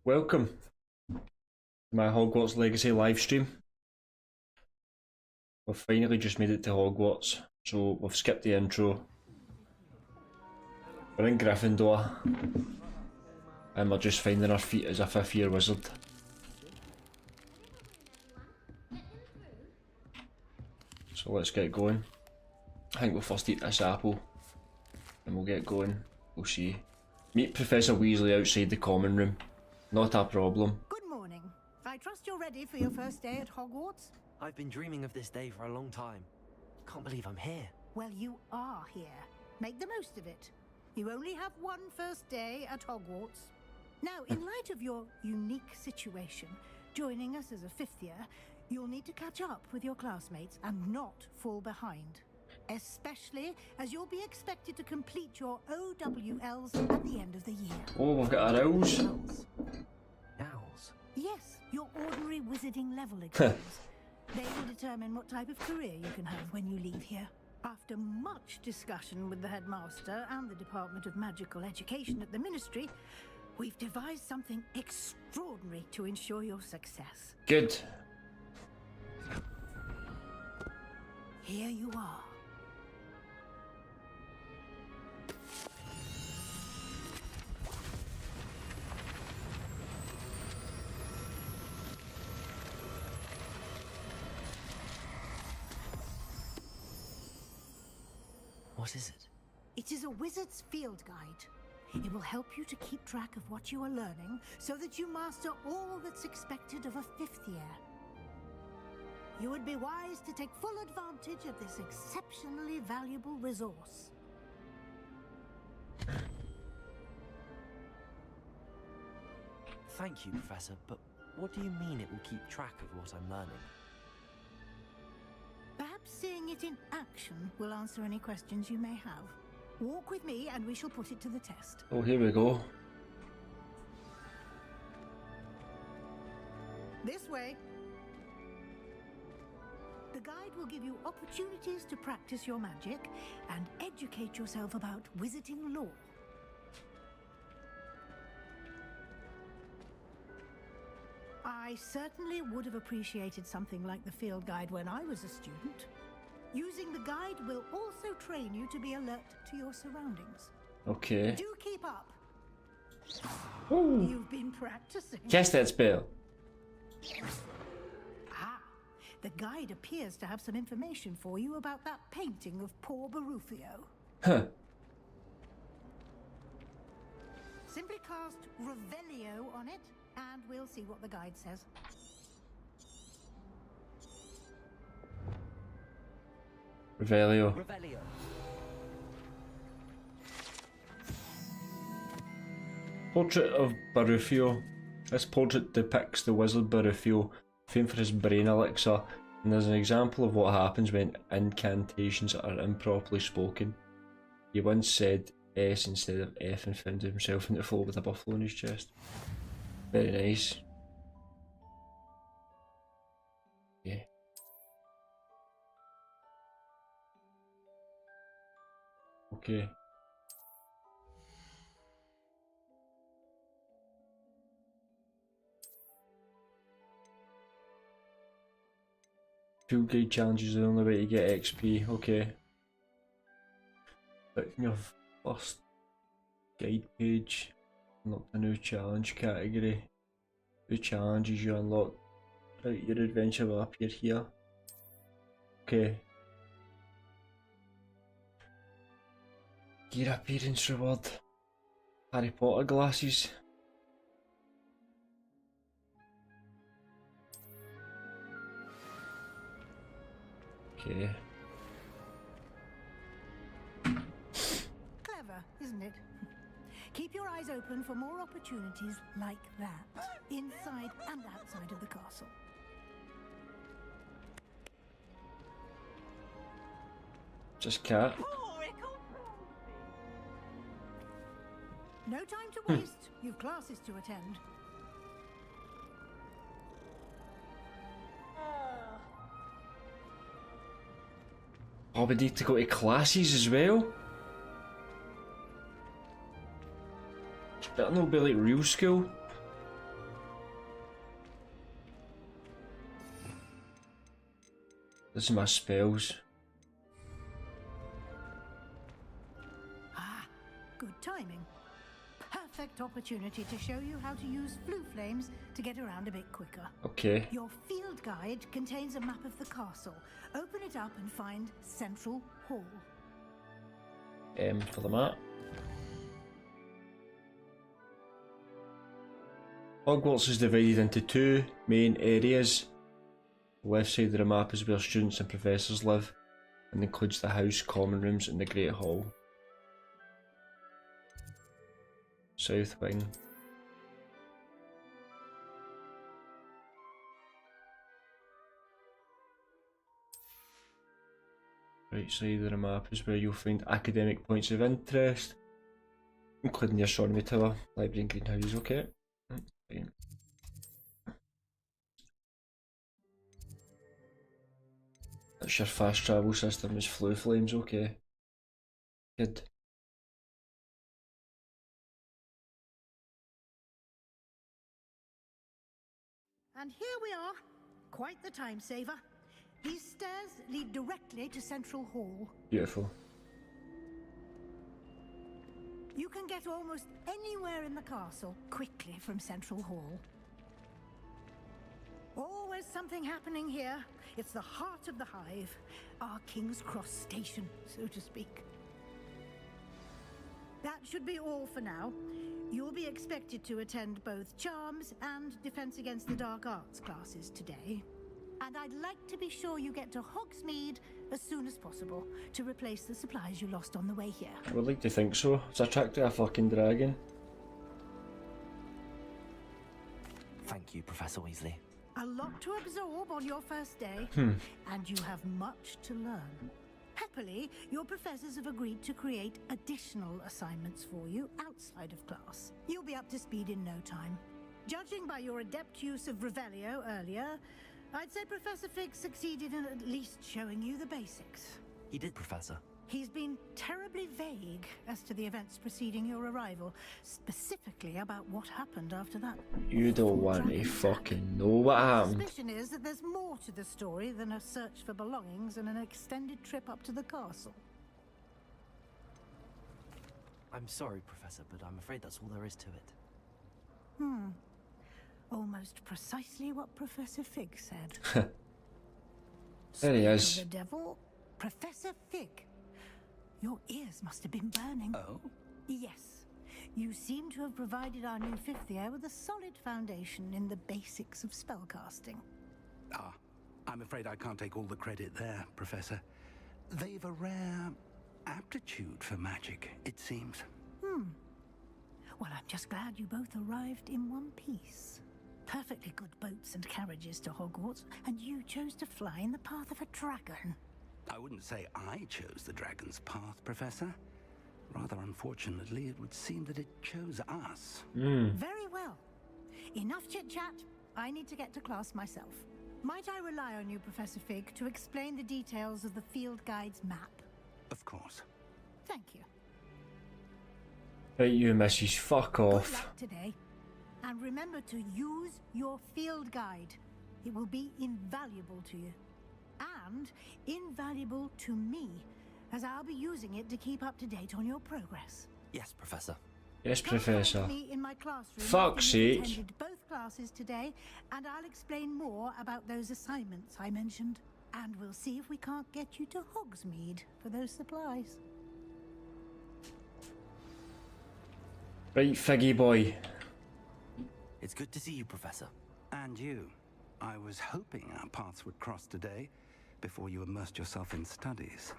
Welcome to my Hogwarts Legacy livestream. We've finally just made it to Hogwarts, so we've skipped the intro. We're in Gryffindor, and we're just finding our feet as a fifth year wizard. So let's get going. I think we'll first eat this apple, and we'll get going. We'll see. Meet Professor Weasley outside the common room. Not a problem. Good morning. I trust you're ready for your first day at Hogwarts? I've been dreaming of this day for a long time. Can't believe I'm here. Well, you are here. Make the most of it. You only have one first day at Hogwarts. Now, in light of your unique situation, joining us as a fifth year, you'll need to catch up with your classmates and not fall behind. Especially as you'll be expected to complete your OWLs at the end of the year. Oh, we've got our owls. Owls? Yes, your ordinary wizarding level exams. They will determine what type of career you can have when you leave here. After much discussion with the Headmaster and the Department of Magical Education at the Ministry, we've devised something extraordinary to ensure your success. Good. Here you are. What is it? It is a wizard's field guide. It will help you to keep track of what you are learning so that you master all that's expected of a fifth year. You would be wise to take full advantage of this exceptionally valuable resource. Thank you, Professor, but what do you mean it will keep track of what I'm learning? Perhaps seeing it in action will answer any questions you may have. Walk with me and we shall put it to the test. Oh, here we go. This way. The guide will give you opportunities to practice your magic and educate yourself about wizarding lore. I certainly would have appreciated something like the field guide when I was a student. Using the guide will also train you to be alert to your surroundings. Okay. Do keep up. Ooh. You've been practicing. Cast that spell. Ah, the guide appears to have some information for you about that painting of poor Barufio. Huh. Simply cast Revelio on it, and we'll see what the guide says. Revelio. Revelio. Portrait of Barufio. This portrait depicts the wizard Barufio, famed for his brain elixir, and is an example of what happens when incantations are improperly spoken. He once said S instead of F and found himself in the floor with a buffalo in his chest. Very nice. Yeah. Okay. Field guide challenges are the only way to get XP. Okay. Click on your first guide page. Unlock the new challenge category. New challenges you unlock. Right, your adventure will appear here. Okay. Gear appearance reward. Harry Potter glasses. Okay. Clever, isn't it? Keep your eyes open for more opportunities like that, inside and outside of the castle. Just cat. No time to waste. You've classes to attend. Oh, we need to go to classes as well? Better not be like real school. This is my spells. Ah, good timing. Perfect opportunity to show you how to use flue flames to get around a bit quicker. Okay. Your field guide contains a map of the castle. Open it up and find Central Hall. For the map. Hogwarts is divided into two main areas. The left side of the map is where students and professors live, and includes the house, common rooms, and the Great Hall. South wing. Right side of the map is where you'll find academic points of interest, including the astronomy tower, library and greenhouse, okay? Fine. That's your fast travel system is flue flames, okay? Good. And here we are. Quite the time saver. These stairs lead directly to Central Hall. Beautiful. You can get almost anywhere in the castle quickly from Central Hall. Always something happening here. It's the heart of the hive, our King's Cross station, so to speak. That should be all for now. You'll be expected to attend both Charms and Defense Against the Dark Arts classes today. And I'd like to be sure you get to Hogsmeade as soon as possible to replace the supplies you lost on the way here. I would like to think so. It's attracted a fucking dragon. Thank you, Professor Weasley. A lot to absorb on your first day, and you have much to learn. Happily, your professors have agreed to create additional assignments for you outside of class. You'll be up to speed in no time. Judging by your adept use of Revelio earlier, I'd say Professor Fig succeeded in at least showing you the basics. He did, Professor. He's been terribly vague as to the events preceding your arrival, specifically about what happened after that. You don't want to fucking know what My happened. suspicion is that there's more to the story than a search for belongings and an extended trip up to the castle. I'm sorry, Professor, but I'm afraid that's all there is to it. Almost precisely what Professor Fig said. There he Speak of is. the devil, Professor Fig. Your ears must have been burning. Oh? Yes. You seem to have provided our new fifth year with a solid foundation in the basics of spellcasting. Ah, I'm afraid I can't take all the credit there, Professor. They've a rare aptitude for magic, it seems. Well, I'm just glad you both arrived in one piece. Perfectly good boats and carriages to Hogwarts, and you chose to fly in the path of a dragon. I wouldn't say I chose the dragon's path, Professor. Rather unfortunately, it would seem that it chose us. Very well. Enough chit-chat. I need to get to class myself. Might I rely on you, Professor Fig, to explain the details of the field guide's map? Of course. Thank you. Right, you missus, fuck Good off. luck today. And remember to use your field guide. It will be invaluable to you. And invaluable to me, as I'll be using it to keep up to date on your progress. Yes, Professor. Yes, Come find Professor. me in my classroom Fuck's after you've sake. attended both classes today, and I'll explain more about those assignments I mentioned. And we'll see if we can't get you to Hogsmeade for those supplies. Right, Figgy boy. It's good to see you, Professor. And you. I was hoping our paths would cross today, before you immersed yourself in studies.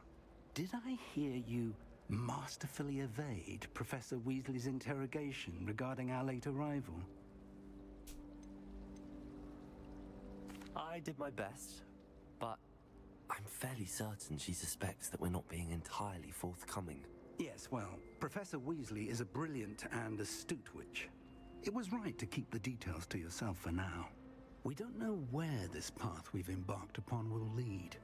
Did I hear you masterfully evade Professor Weasley's interrogation regarding our late arrival? I did my best, but I'm fairly certain she suspects that we're not being entirely forthcoming. Yes, well, Professor Weasley is a brilliant and astute witch. It was right to keep the details to yourself for now. We don't know where this path we've embarked upon will lead.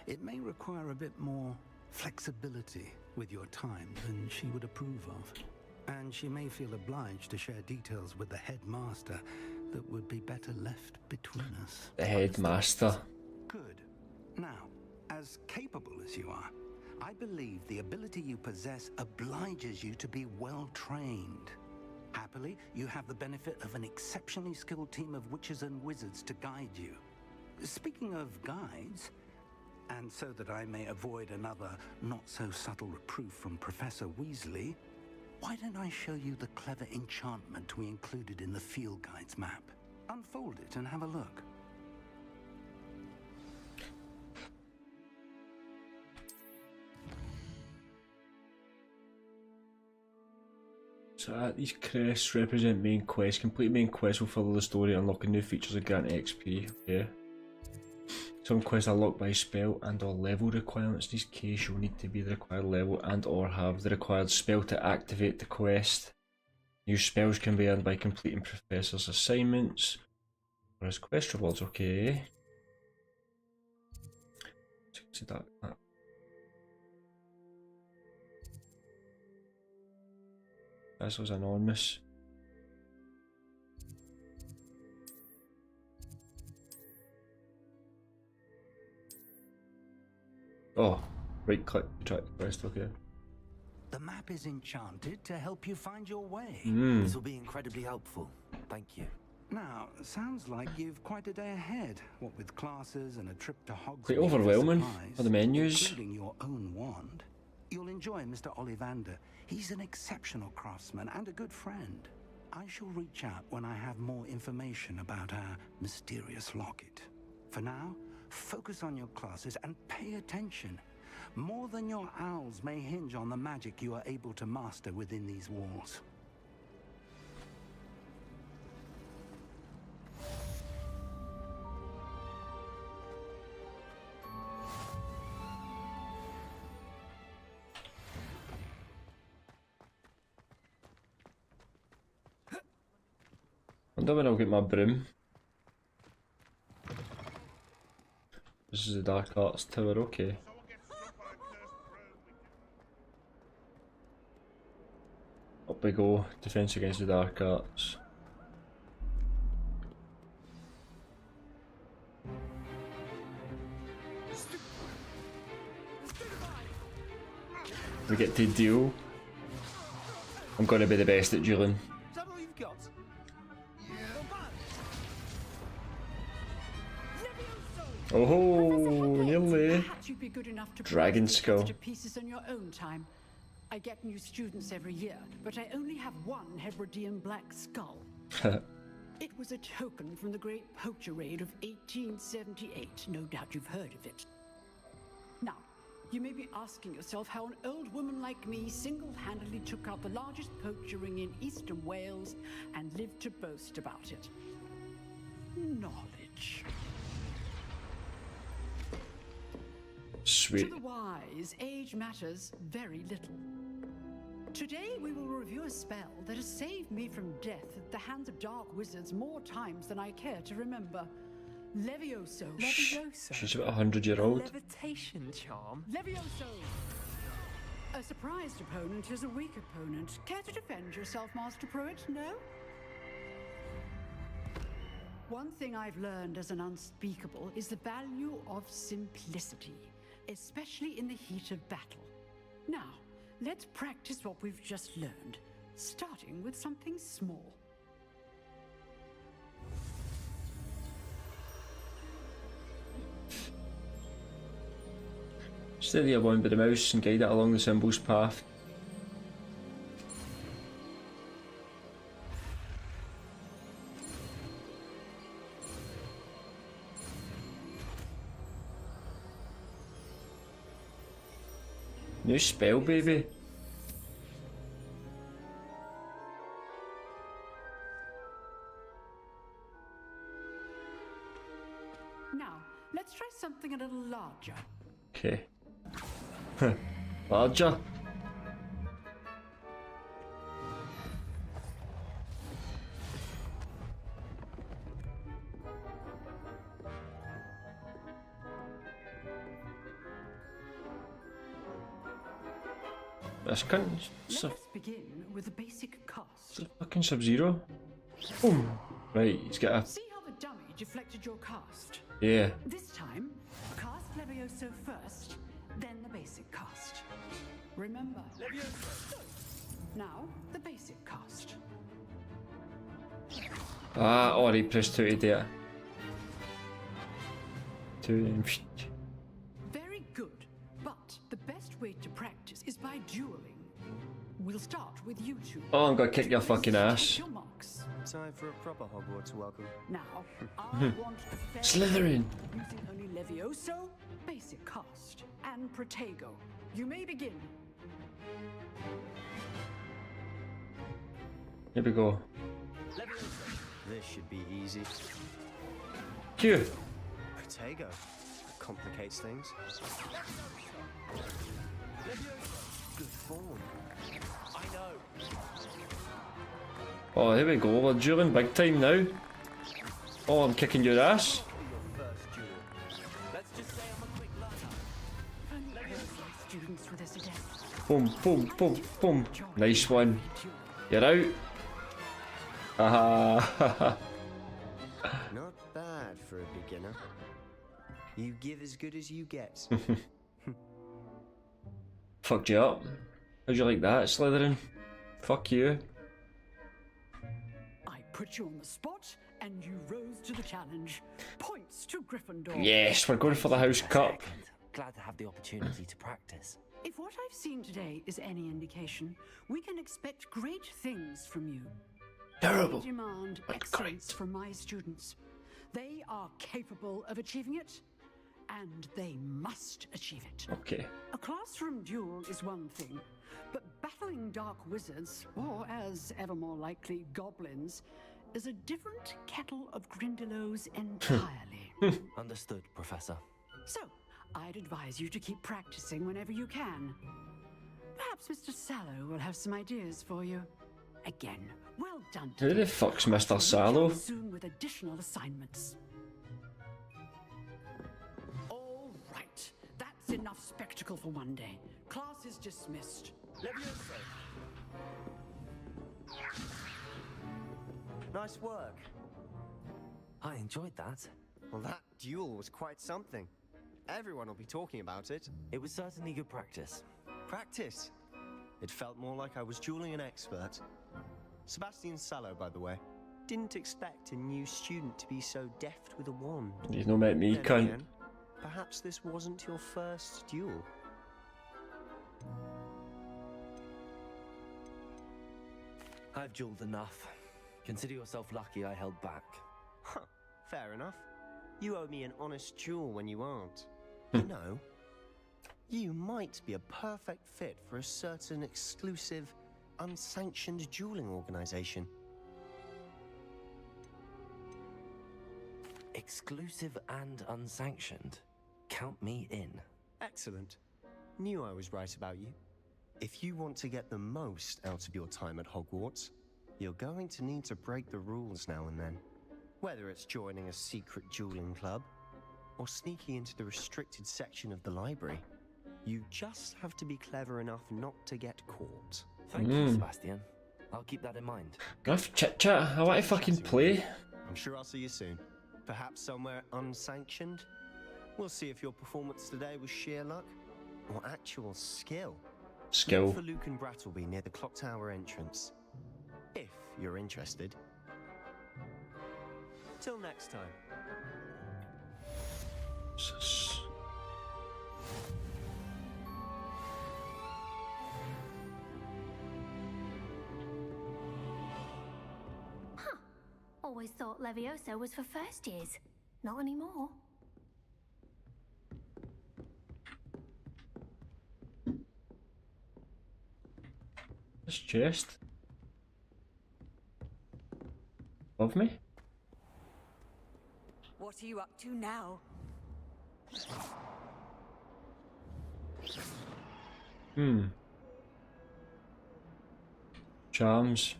It may require a bit more flexibility with your time than she would approve of. And she may feel obliged to share details with the Headmaster that would be better left between us. The Headmaster. Good. Now, as capable as you are, I believe the ability you possess obliges you to be well trained. Happily, you have the benefit of an exceptionally skilled team of witches and wizards to guide you. Speaking of guides, and so that I may avoid another not-so-subtle reproof from Professor Weasley, why don't I show you the clever enchantment we included in the field guide's map? Unfold it and have a look. So these crests represent main quests. Complete main quests will follow the story, unlocking new features and grant XP. Okay. Some quests are locked by spell and or level requirements. In this case, you'll need to be the required level and or have the required spell to activate the quest. New spells can be earned by completing Professor's assignments. Whereas quest rewards, okay. So that. This was anonymous. Oh, right click to track the quest, okay. The map is enchanted to help you find your way. This will be incredibly helpful. Thank you. Now, sounds like you've quite a day ahead, what with classes and a trip to Hogwarts. Quite overwhelming for the menus. Including your own wand. You'll enjoy Mr. Ollivander. He's an exceptional craftsman and a good friend. I shall reach out when I have more information about our mysterious locket. For now, focus on your classes and pay attention. More than your owls may hinge on the magic you are able to master within these walls. Wonder when I'll get my broom. This is the Dark Arts Tower, okay. Up we go, defense against the Dark Arts. We get to deal. I'm gonna be the best at dueling. Is that all you've got? Oh, nearly. Perhaps you'd be good enough to Dragon practice Skull. extra pieces in your own time. I get new students every year, but I only have one Hebridean black skull. It was a token from the Great Poacher Raid of 1878. No doubt you've heard of it. Now, you may be asking yourself how an old woman like me single-handedly took out the largest poacher ring in eastern Wales and lived to boast about it. Knowledge. Sweet. To the wise, age matters very little. Today we will review a spell that has saved me from death at the hands of dark wizards more times than I care to remember. Levioso. She's about 100-year-old. Levitation charm? Levioso! A surprised opponent is a weak opponent. Care to defend yourself, Master Pruitt? No? One thing I've learned as an unspeakable is the value of simplicity, especially in the heat of battle. Now, let's practice what we've just learned, starting with something small. Steady a one by the mouse and guide it along the symbol's path. New spell, baby. Now, let's try something a little larger. Okay. Larger. This cunt. It's a, Let's begin with the basic cast. it's a fucking Sub-Zero. Boom. Right, he's got a. See how the dummy deflected your cast? Yeah. This time, cast Levioso Remember. Now, the basic cast. Ah, or he pressed 2 to do it. 2 and Very good. But the best way to practice is by dueling. We'll start with you two. Oh, I'm gonna kick your fucking ass. Take your marks. Time for a proper Hogwarts welcome. Now, I want a fair Slytherin. using only Levioso, basic cast, and Protego. You may begin. Here we go. This should be easy. Q. Protego. Complicates things. Good form. I know. Oh, here we go. We're dueling big time now. Oh, I'm kicking your ass. Your first duel. Let's just say I'm a quick learner. Students with us today. Boom, boom, boom, boom. Nice one. You're out. Haha. Not bad for a beginner. You give as good as you get. Fucked you up. How'd you like that, Slytherin? Fuck you. I put you on the spot, and you rose to the challenge. Points to Gryffindor. Yes, we're going for the house cup. Glad to have the opportunity to practice. If what I've seen today is any indication, we can expect great things from you. Terrible. I demand but excellence great. from my students. They are capable of achieving it, and they must achieve it. Okay. A classroom duel is one thing, but battling dark wizards, or as ever more likely, goblins, is a different kettle of Grindylows entirely. Understood, Professor. So, I'd advise you to keep practicing whenever you can. Perhaps Mr. Sallow will have some ideas for you. Again, well done. Who the fuck's Mr. Sallow? Soon with additional assignments. All right, that's enough spectacle for one day. Class is dismissed. Nice work. I enjoyed that. Well, that duel was quite something. Everyone will be talking about it. It was certainly good practice. Practice. It felt more like I was dueling an expert. Sebastian Sallow, by the way. Didn't expect a new student to be so deft with a wand. You've not met me, Then cunt. again, perhaps this wasn't your first duel. I've dueled enough. Consider yourself lucky I held back. Huh, fair enough. You owe me an honest duel when you aren't. You know, you might be a perfect fit for a certain exclusive, unsanctioned dueling organization. Exclusive and unsanctioned. Count me in. Excellent. Knew I was right about you. If you want to get the most out of your time at Hogwarts, you're going to need to break the rules now and then. Whether it's joining a secret dueling club, or sneaking into the restricted section of the library, you just have to be clever enough not to get caught. Thank you, Sebastian. I'll keep that in mind. Enough chit chat. I want to fucking play. I'm sure I'll see you soon. Perhaps somewhere unsanctioned? We'll see if your performance today was sheer luck or actual skill. Skill. Look for Luke and Brattleby near the clock tower entrance. If you're interested. Till next time. Jesus. Always thought Levioso was for first years. Not anymore. This chest. Above me? What are you up to now? Charms.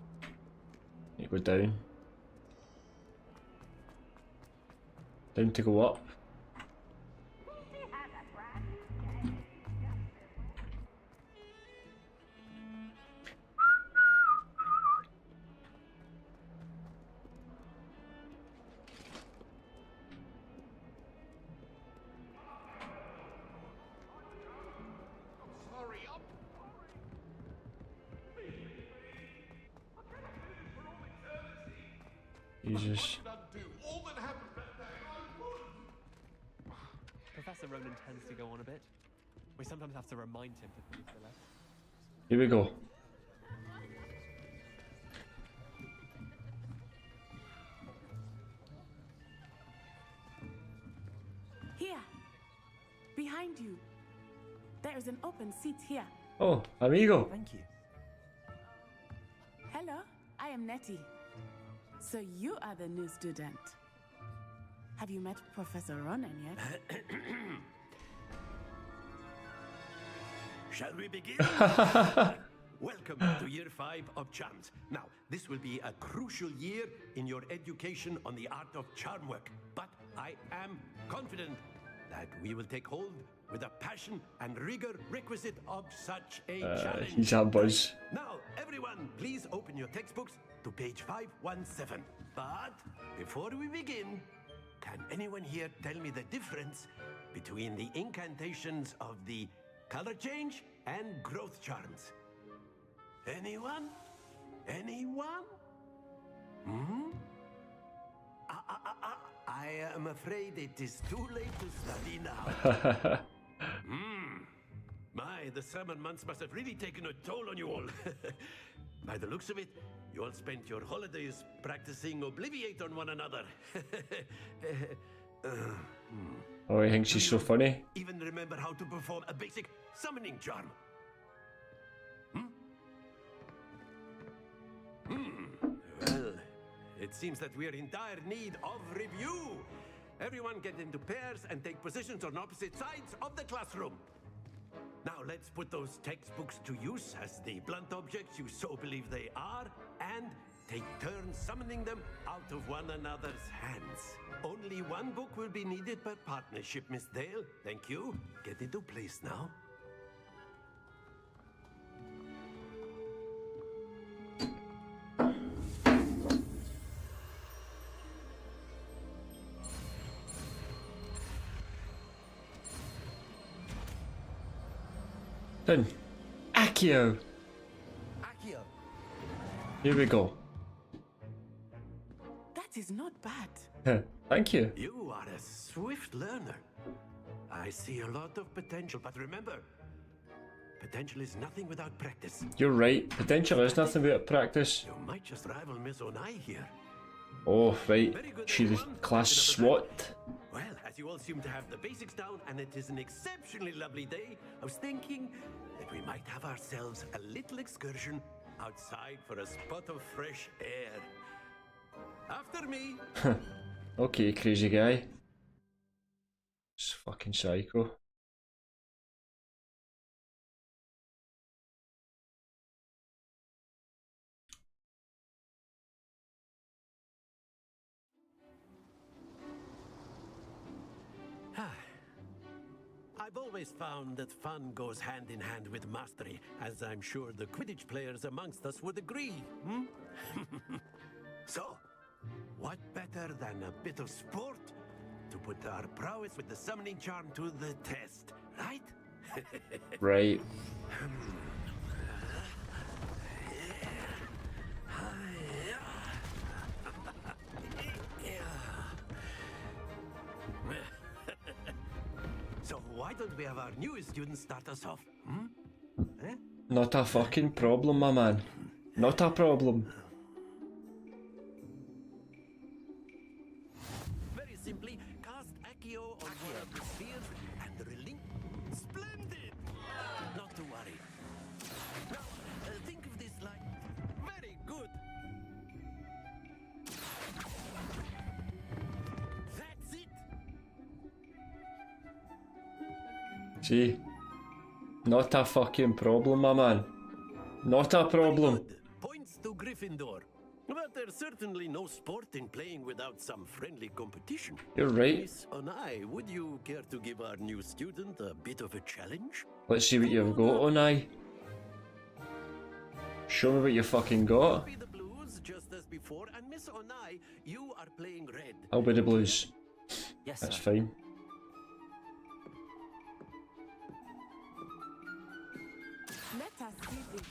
You go down. Down to go up. Jesus. Professor Ronan tends to go on a bit. We sometimes have to remind him to please the left. Here we go. Here, behind you. There is an open seat here. Oh, amigo. Thank you. Hello, I am Nettie. So you are the new student. Have you met Professor Ronan yet? Shall we begin? Welcome to year 5 of charms. Now, this will be a crucial year in your education on the art of charm work. But I am confident that we will take hold with the passion and rigor requisite of such a challenge. He's a buzz. Now, everyone, please open your textbooks to page 517. But before we begin, can anyone here tell me the difference between the incantations of the color change and growth charms? Anyone? Anyone? Hmm? I am afraid it is too late to study now. My, the summer months must have really taken a toll on you all. By the looks of it, you all spent your holidays practicing Obliviate on one another. Oh, he thinks she's so funny. Even remember how to perform a basic summoning charm? Well, it seems that we are in dire need of review. Everyone get into pairs and take positions on opposite sides of the classroom. Now let's put those textbooks to use as the blunt objects you so believe they are, and take turns summoning them out of one another's hands. Only one book will be needed per partnership, Miss Dale. Thank you. Get into place now. Then, Accio. Accio. Here we go. That is not bad. Thank you. You are a swift learner. I see a lot of potential, but remember, potential is nothing without practice. You're right. Potential is nothing but practice. You might just rival Miss Onai here. Oh, right. Very good, She's the everyone. class Keep it up, SWAT. Well, as you all seem to have the basics down, and it is an exceptionally lovely day, I was thinking that we might have ourselves a little excursion outside for a spot of fresh air. After me. Okay, crazy guy. It's fucking psycho. I've always found that fun goes hand in hand with mastery, as I'm sure the Quidditch players amongst us would agree. So, what better than a bit of sport to put our prowess with the summoning charm to the test, right? Right. So why don't we have our newest student start us off? Eh? Not a fucking problem, my man. Not a problem. Very simply, cast Accio on one of the spheres and relink. Splendid! Not to worry. Now, think of this like very good. That's it. See? Not a fucking problem, my man. Not a problem. Good. Points to Gryffindor. But there's certainly no sport in playing without some friendly competition. You're right. Miss Onai, would you care to give our new student a bit of a challenge? Let's see what you've got, Onai. Show me what you fucking got. Be the blues just as before, and Miss Onai, you are playing red. I'll be the blues. Yes, That's sir. fine. Let us see this.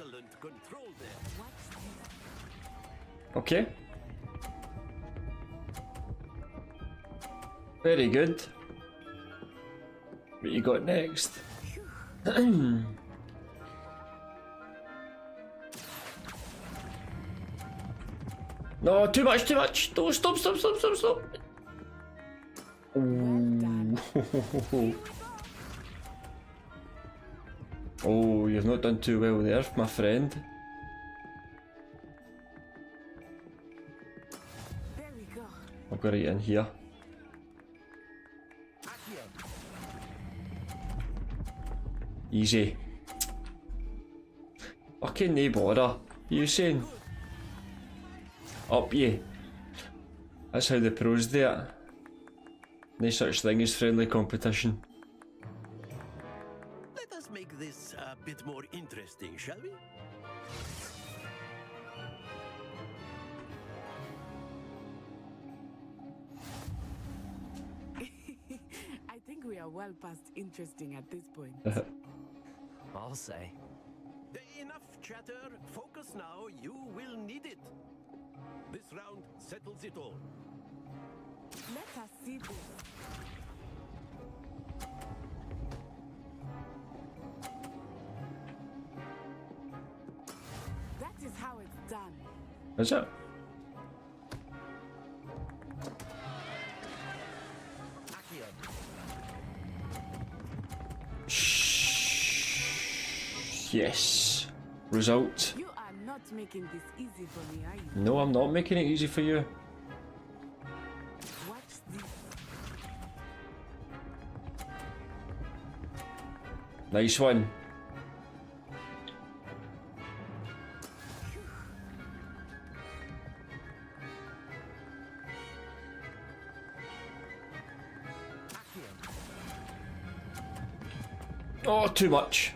excellent control there. Okay. Very good. What you got next? No, too much, too much. No, stop, stop, stop, stop, stop. Ooh. Oh, you've not done too well there, my friend. There we go. I've got it in here. Easy. Fucking no bother. You saying? Up you. That's how the pros do it. No such thing as friendly competition. Let us make this a bit more interesting, shall we? I think we are well past interesting at this point. I'll say. Enough chatter. Focus now. You will need it. This round settles it all. Let us see this. That is how it's done. Is it? Yes. Result. You are not making this easy for me, are you? No, I'm not making it easy for you. Watch this. Nice one. Oh, too much.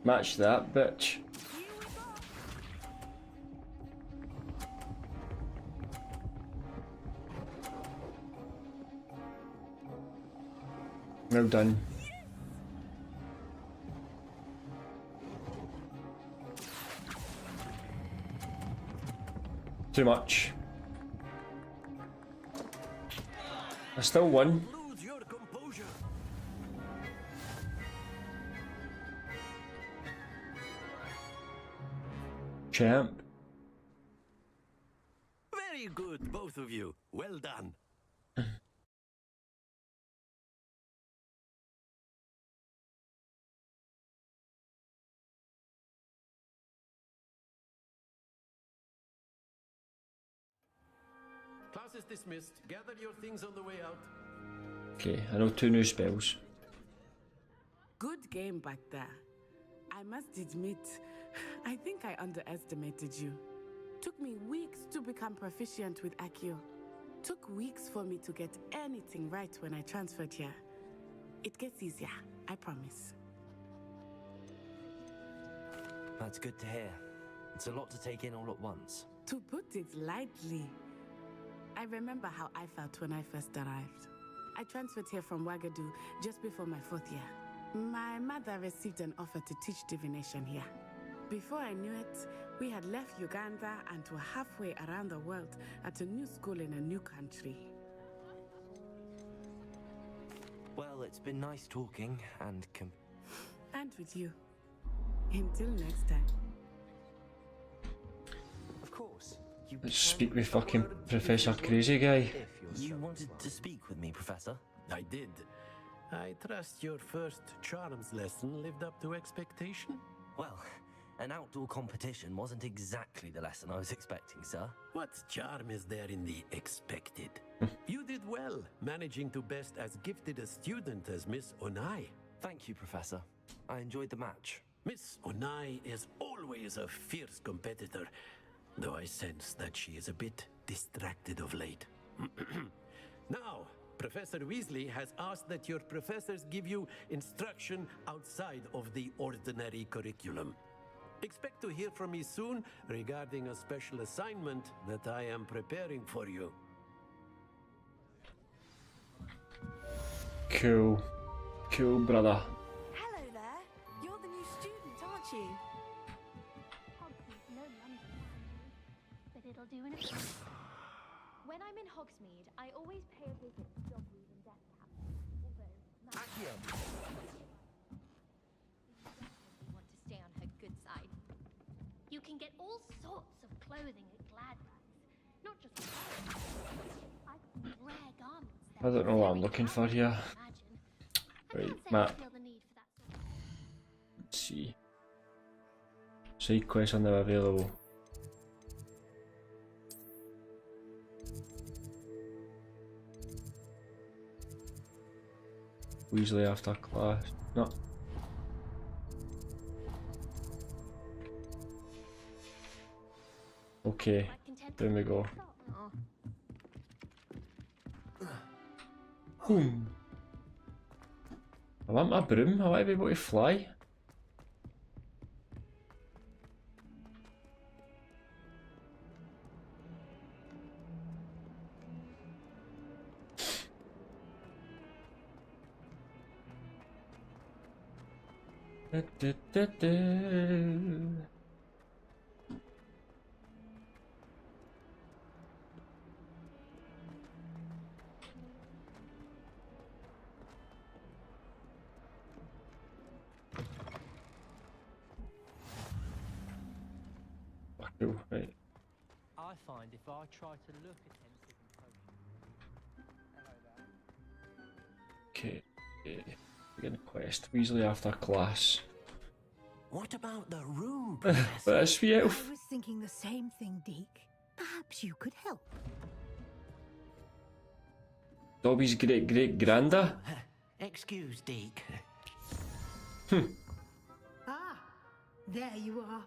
Match that, bitch. Well done. Too much. I still won. Lose your composure. Champ. Very good, both of you. Well done. Class is dismissed. Gather your things on the way out. Okay, I know 2 new spells. Good game back there. I must admit, I think I underestimated you. Took me weeks to become proficient with Accio. Took weeks for me to get anything right when I transferred here. It gets easier, I promise. That's good to hear. It's a lot to take in all at once. To put it lightly, I remember how I felt when I first arrived. I transferred here from Wagadu just before my 4th year. My mother received an offer to teach divination here. Before I knew it, we had left Uganda and were halfway around the world at a new school in a new country. Well, it's been nice talking and And with you. Until next time. Of course. Let's speak with fucking Professor Crazy Guy. You wanted to speak with me, Professor? I did. I trust your first charms lesson lived up to expectation? Well, an outdoor competition wasn't exactly the lesson I was expecting, sir. What charm is there in the expected? You did well, managing to best as gifted a student as Miss Onai. Thank you, Professor. I enjoyed the match. Miss Onai is always a fierce competitor, though I sense that she is a bit distracted of late. Now, Professor Weasley has asked that your professors give you instruction outside of the ordinary curriculum. Expect to hear from me soon regarding a special assignment that I am preparing for you. Cool. Cool, brother. Hello there. You're the new student, aren't you? Hogsmeade, no London family, but it'll do in a few. When I'm in Hogsmeade, I always pay a visit to Dogwood and Deathcap. Although, now you definitely want to stay on her good side. You can get all sorts of clothing at Gladbags, not just clothes. I've got rare garments there. I don't know what I'm looking for here. Right, map. Let's see. Side quests are now available. Weasley after class. No. Okay, there we go. Boom. I want my broom, I want to be able to fly. Cool, right. I find if I try to look attentive and focused. Okay, we're gonna quest Weasley after class. What about the room, But Professor? that's sweet. I was thinking the same thing, Deke. Perhaps you could help. Dobby's great-great-granda? Excuse, Deke. Ah, there you are.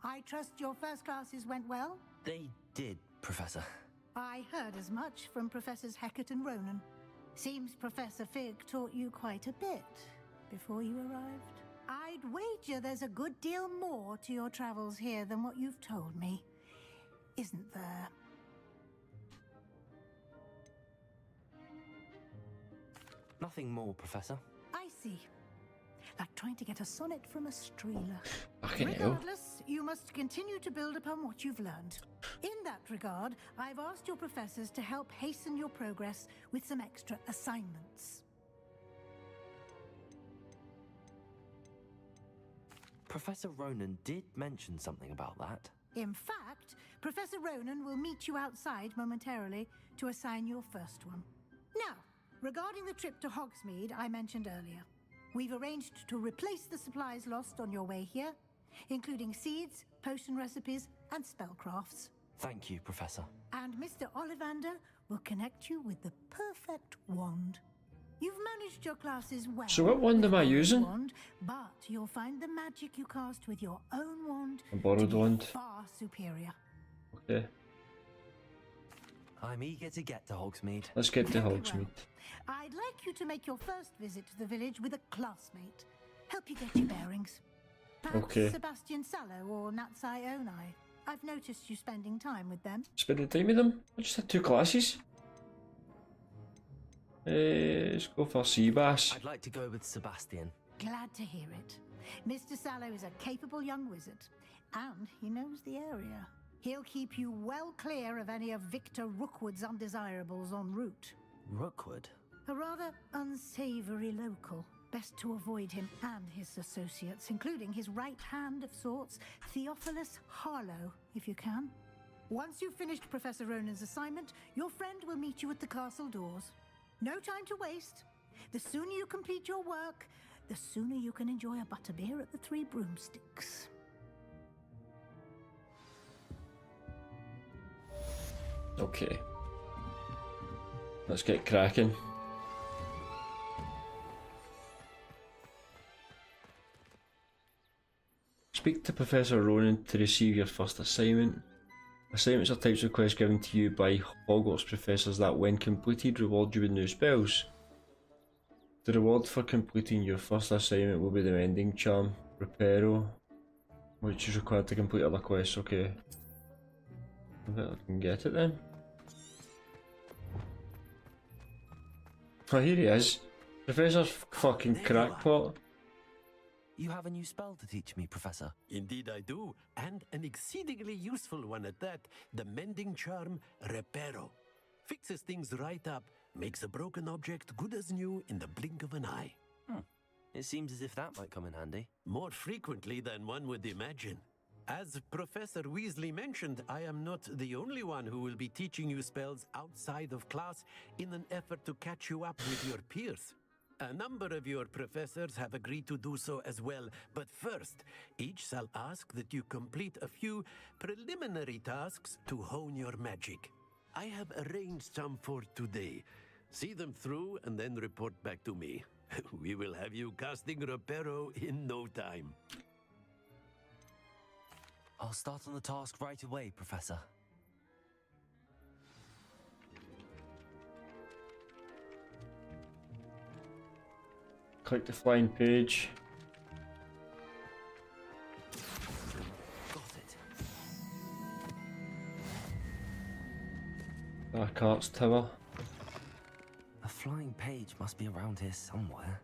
I trust your first classes went well? They did, Professor. I heard as much from Professors Hecat and Ronan. Seems Professor Fig taught you quite a bit before you arrived. I'd wager there's a good deal more to your travels here than what you've told me. Isn't there? Nothing more, Professor. I see. Like trying to get a sonnet from a streeler. Fucking hell. Regardless, you must continue to build upon what you've learned. In that regard, I've asked your professors to help hasten your progress with some extra assignments. Professor Ronan did mention something about that. In fact, Professor Ronan will meet you outside momentarily to assign your first one. Now, regarding the trip to Hogsmeade I mentioned earlier, we've arranged to replace the supplies lost on your way here, including seeds, potion recipes, and spellcrafts. Thank you, Professor. And Mr. Ollivander will connect you with the perfect wand. You've managed your classes well. So what wand am I with your using? Wand, but you'll find the magic you cast with your own wand A borrowed to be wand. far superior. Okay, I'm eager to get to Hogsmeade. let's get to Very well. Hogsmeade. I'd like you to make your first visit to the village with a classmate. Help you get your bearings. Perhaps Okay. Sebastian Sallow or Natsai Onai. I've noticed you spending time with them. Spending time with them? I just had 2 classes. Let's go for Seabass. I'd like to go with Sebastian. Glad to hear it. Mr. Sallow is a capable young wizard, and he knows the area. He'll keep you well clear of any of Victor Rookwood's undesirables en route. Rookwood? A rather unsavory local. Best to avoid him and his associates, including his right hand of sorts, Theophilus Harlow, if you can. Once you've finished Professor Ronan's assignment, your friend will meet you at the castle doors. No time to waste. The sooner you complete your work, the sooner you can enjoy a butterbeer at the Three Broomsticks. Okay. Let's get cracking. Speak to Professor Ronan to receive your first assignment. Assignments are types of quests given to you by Hogwarts professors that, when completed, reward you with new spells. The reward for completing your first assignment will be the Mending Charm, Reparo, which is required to complete other quests. Okay. I bet I can get it then. Oh, here he is. Professor fucking There you are. crackpot. You have a new spell to teach me, Professor. Indeed I do, and an exceedingly useful one at that. The mending charm Reparo. Fixes things right up, makes a broken object good as new in the blink of an eye. It seems as if that might come in handy. More frequently than one would imagine. As Professor Weasley mentioned, I am not the only one who will be teaching you spells outside of class in an effort to catch you up with your peers. A number of your professors have agreed to do so as well, but first, each shall ask that you complete a few preliminary tasks to hone your magic. I have arranged some for today. See them through and then report back to me. We will have you casting Reparo in no time. I'll start on the task right away, Professor. Click the flying page. Got it. Dark Arts Tower. A flying page must be around here somewhere.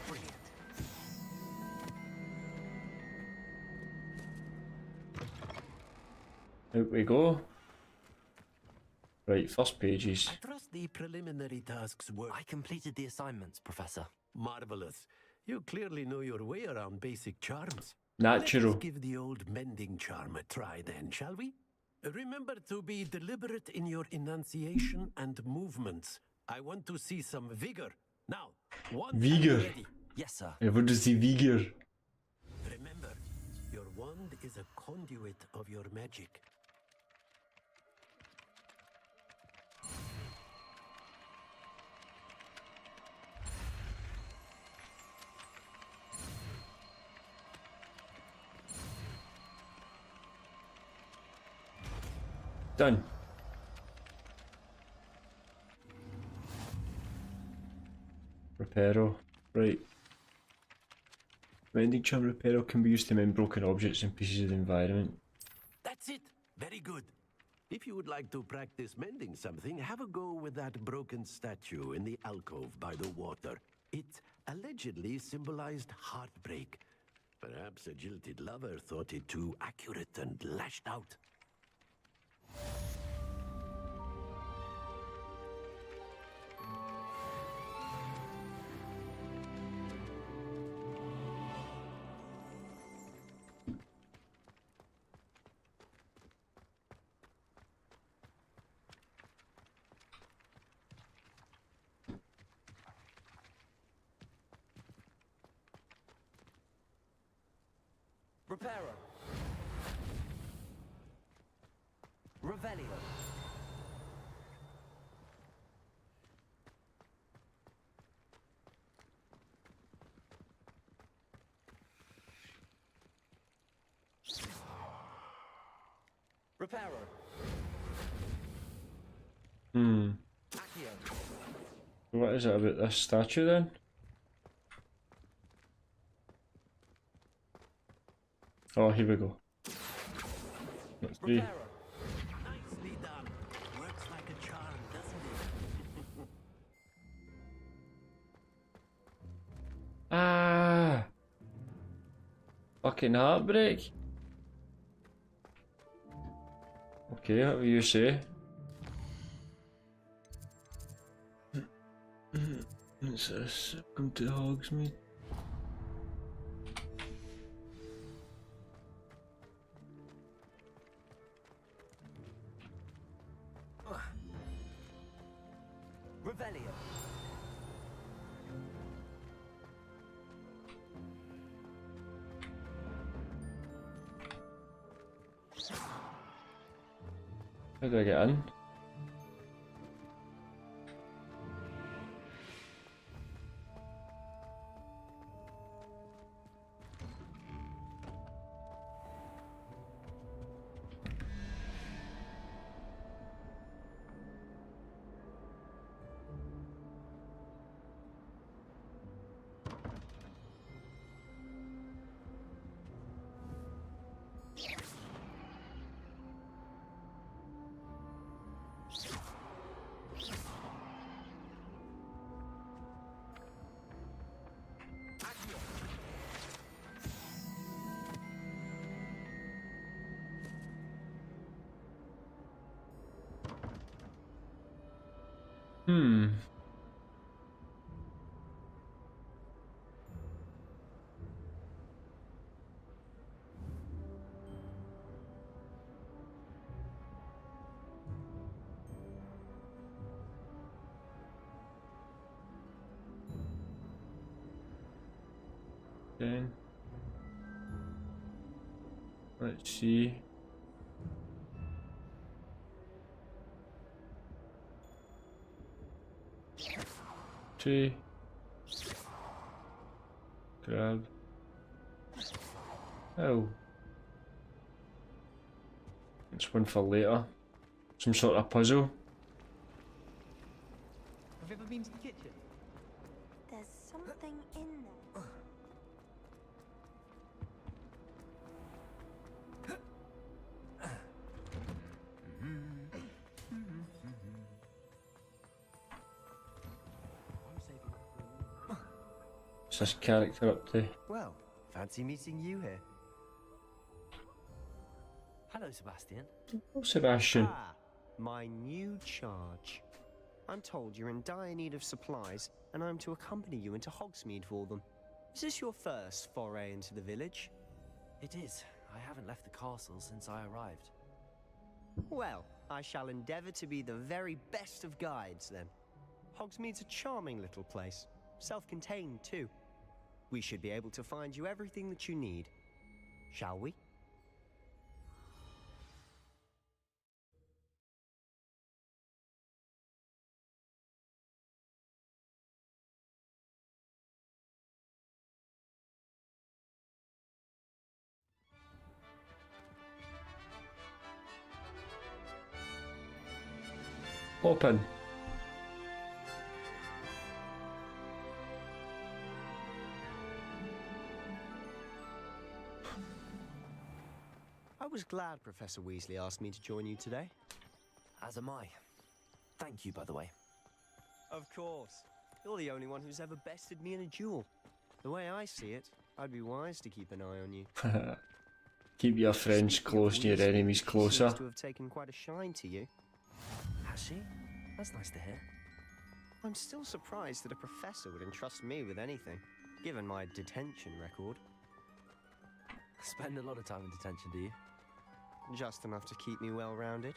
Brilliant. Out we go. Right, first pages. I trust the preliminary tasks were I completed the assignments, Professor. marvelous. You clearly know your way around basic charms. Natural. Let us give the old mending charm a try then, shall we? Remember to be deliberate in your enunciation and movements. I want to see some vigor. Now, wand and Vigor. ready. Yes, sir. What does the vigor? Remember, your wand is a conduit of your magic. Done. Reparo. Right. Mending charm Reparo can be used to mend broken objects and pieces of the environment. That's it. Very good. If you would like to practice mending something, have a go with that broken statue in the alcove by the water. It allegedly symbolized heartbreak. Perhaps a jilted lover thought it too accurate and lashed out. Reparo. Revelio. Reparo. Accio. What is it about this statue then? Oh, here we go. Let's see. Reparo. Nicely done. Works like a charm, doesn't it? Ah! Fucking heartbreak. Okay, what will you say? What's this? Welcome to Hogsmeade. Revelio. How do I get in? Hmm. Okay. Let's see. Two. Grab. Oh. It's one for later. Some sort of puzzle. Have you ever been to the kitchen? There's something in there. What's this character up to? Well, fancy meeting you here. Hello, Sebastian. Oh, Sebastian. Ah, my new charge. I'm told you're in dire need of supplies, and I'm to accompany you into Hogsmeade for them. Is this your first foray into the village? It is. I haven't left the castle since I arrived. Well, I shall endeavour to be the very best of guides, then. Hogsmeade's a charming little place. Self-contained, too. We should be able to find you everything that you need. Shall we? Open. I was glad Professor Weasley asked me to join you today. As am I. Thank you, by the way. Of course. You're the only one who's ever bested me in a duel. The way I see it, I'd be wise to keep an eye on you. Keep your friends Speaking of close and your Weasley, enemies she closer. seems to have taken quite a shine to you. Has she? That's nice to hear. I'm still surprised that a professor would entrust me with anything, given my detention record. Spend a lot of time in detention, do you? Just enough to keep me well-rounded.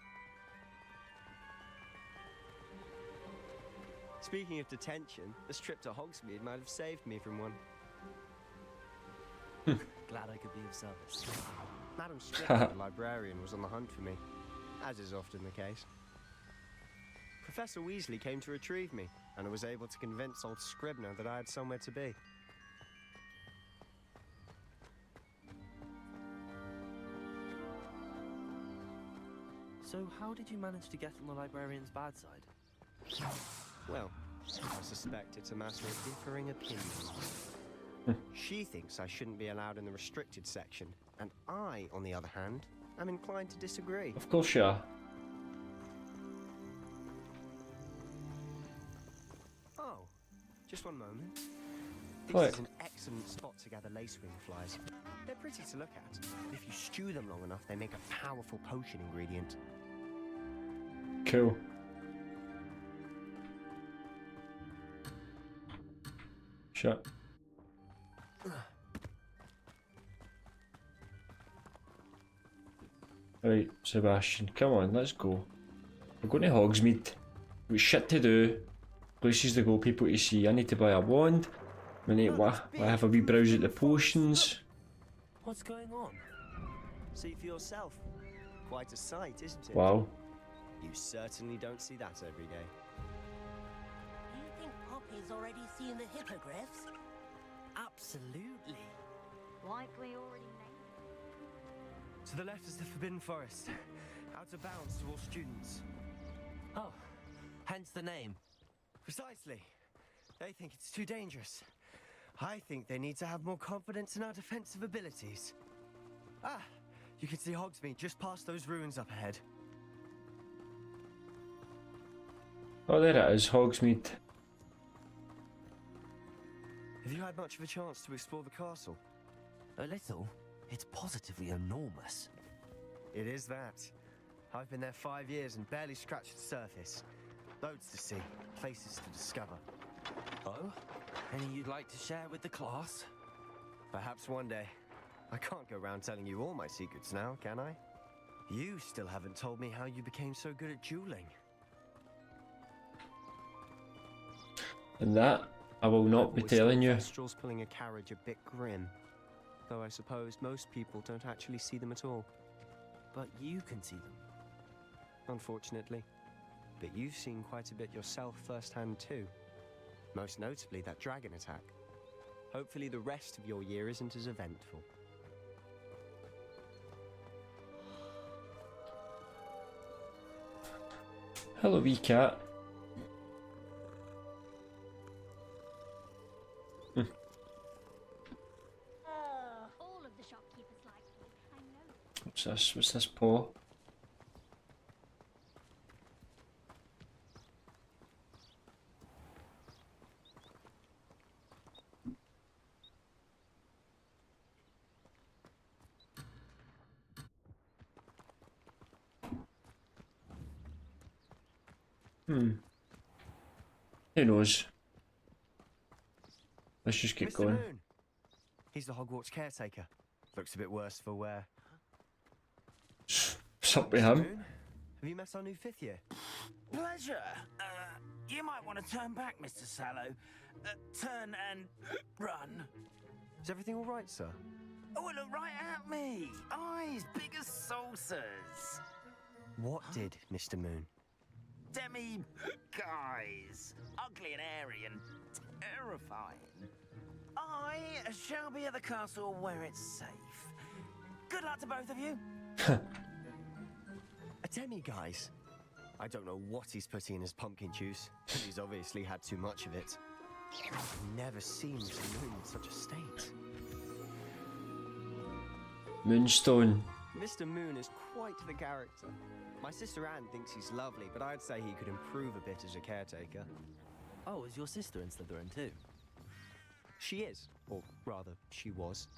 Speaking of detention, this trip to Hogsmeade might have saved me from one. Glad I could be of service. Madam Scribner, the librarian, was on the hunt for me, as is often the case. Professor Weasley came to retrieve me, and I was able to convince old Scribner that I had somewhere to be. So how did you manage to get on the librarian's bad side? Well, I suspect it's a matter of differing opinions. She thinks I shouldn't be allowed in the restricted section, and I, on the other hand, am inclined to disagree. Of course you are. Oh, just one moment. This Right. is an excellent spot to gather lacewing flies. They're pretty to look at, but if you stew them long enough, they make a powerful potion ingredient. Cool. Shut. Right, Sebastian, come on, let's go. We're going to Hogsmeade. We've shit to do. Places to go, people to see. I need to buy a wand. We need to have a wee browse at the potions. What's going on? See for yourself. Quite a sight, isn't it? Wow. You certainly don't see that every day. You think Poppy's already seen the hippogriffs? Absolutely. Like we already know. To the left is the Forbidden Forest. Out of bounds to all students. Oh, hence the name. Precisely. They think it's too dangerous. I think they need to have more confidence in our defensive abilities. Ah, you can see Hogsmeade just past those ruins up ahead. Oh, there it is, Hogsmeade. Have you had much of a chance to explore the castle? A little. It's positively enormous. It is that. I've been there 5 years and barely scratched the surface. Loads to see, places to discover. Oh? Any you'd like to share with the class? Perhaps one day. I can't go around telling you all my secrets now, can I? You still haven't told me how you became so good at dueling. And that I will not be telling you. Kestrels pulling a carriage a bit grim. Though I suppose most people don't actually see them at all. But you can see them. Unfortunately. But you've seen quite a bit yourself firsthand too. Most notably that dragon attack. Hopefully the rest of your year isn't as eventful. Hello, wee cat. All of the shopkeepers like me. I know. What's this? What's this paw? Who knows? Let's just keep Mr. going. Moon. He's the Hogwarts caretaker. Looks a bit worse for wear. What's up with him? Moon, have you met our new 5th year? Pleasure. You might want to turn back, Mr. Sallow. Turn and run. Is everything all right, sir? Oh, look right at me. Eyes big as saucers. What did Mr. Moon? Demi guys. Ugly and airy and terrifying. I shall be at the castle where it's safe. Good luck to both of you. A demi-guise? I don't know what he's putting in his pumpkin juice, but he's obviously had too much of it. I've never seen Mr. Moon in such a state. Moonstone. Mr. Moon is quite the character. My sister Anne thinks he's lovely, but I'd say he could improve a bit as a caretaker. Oh, is your sister in Slytherin too? She is, or rather, she was.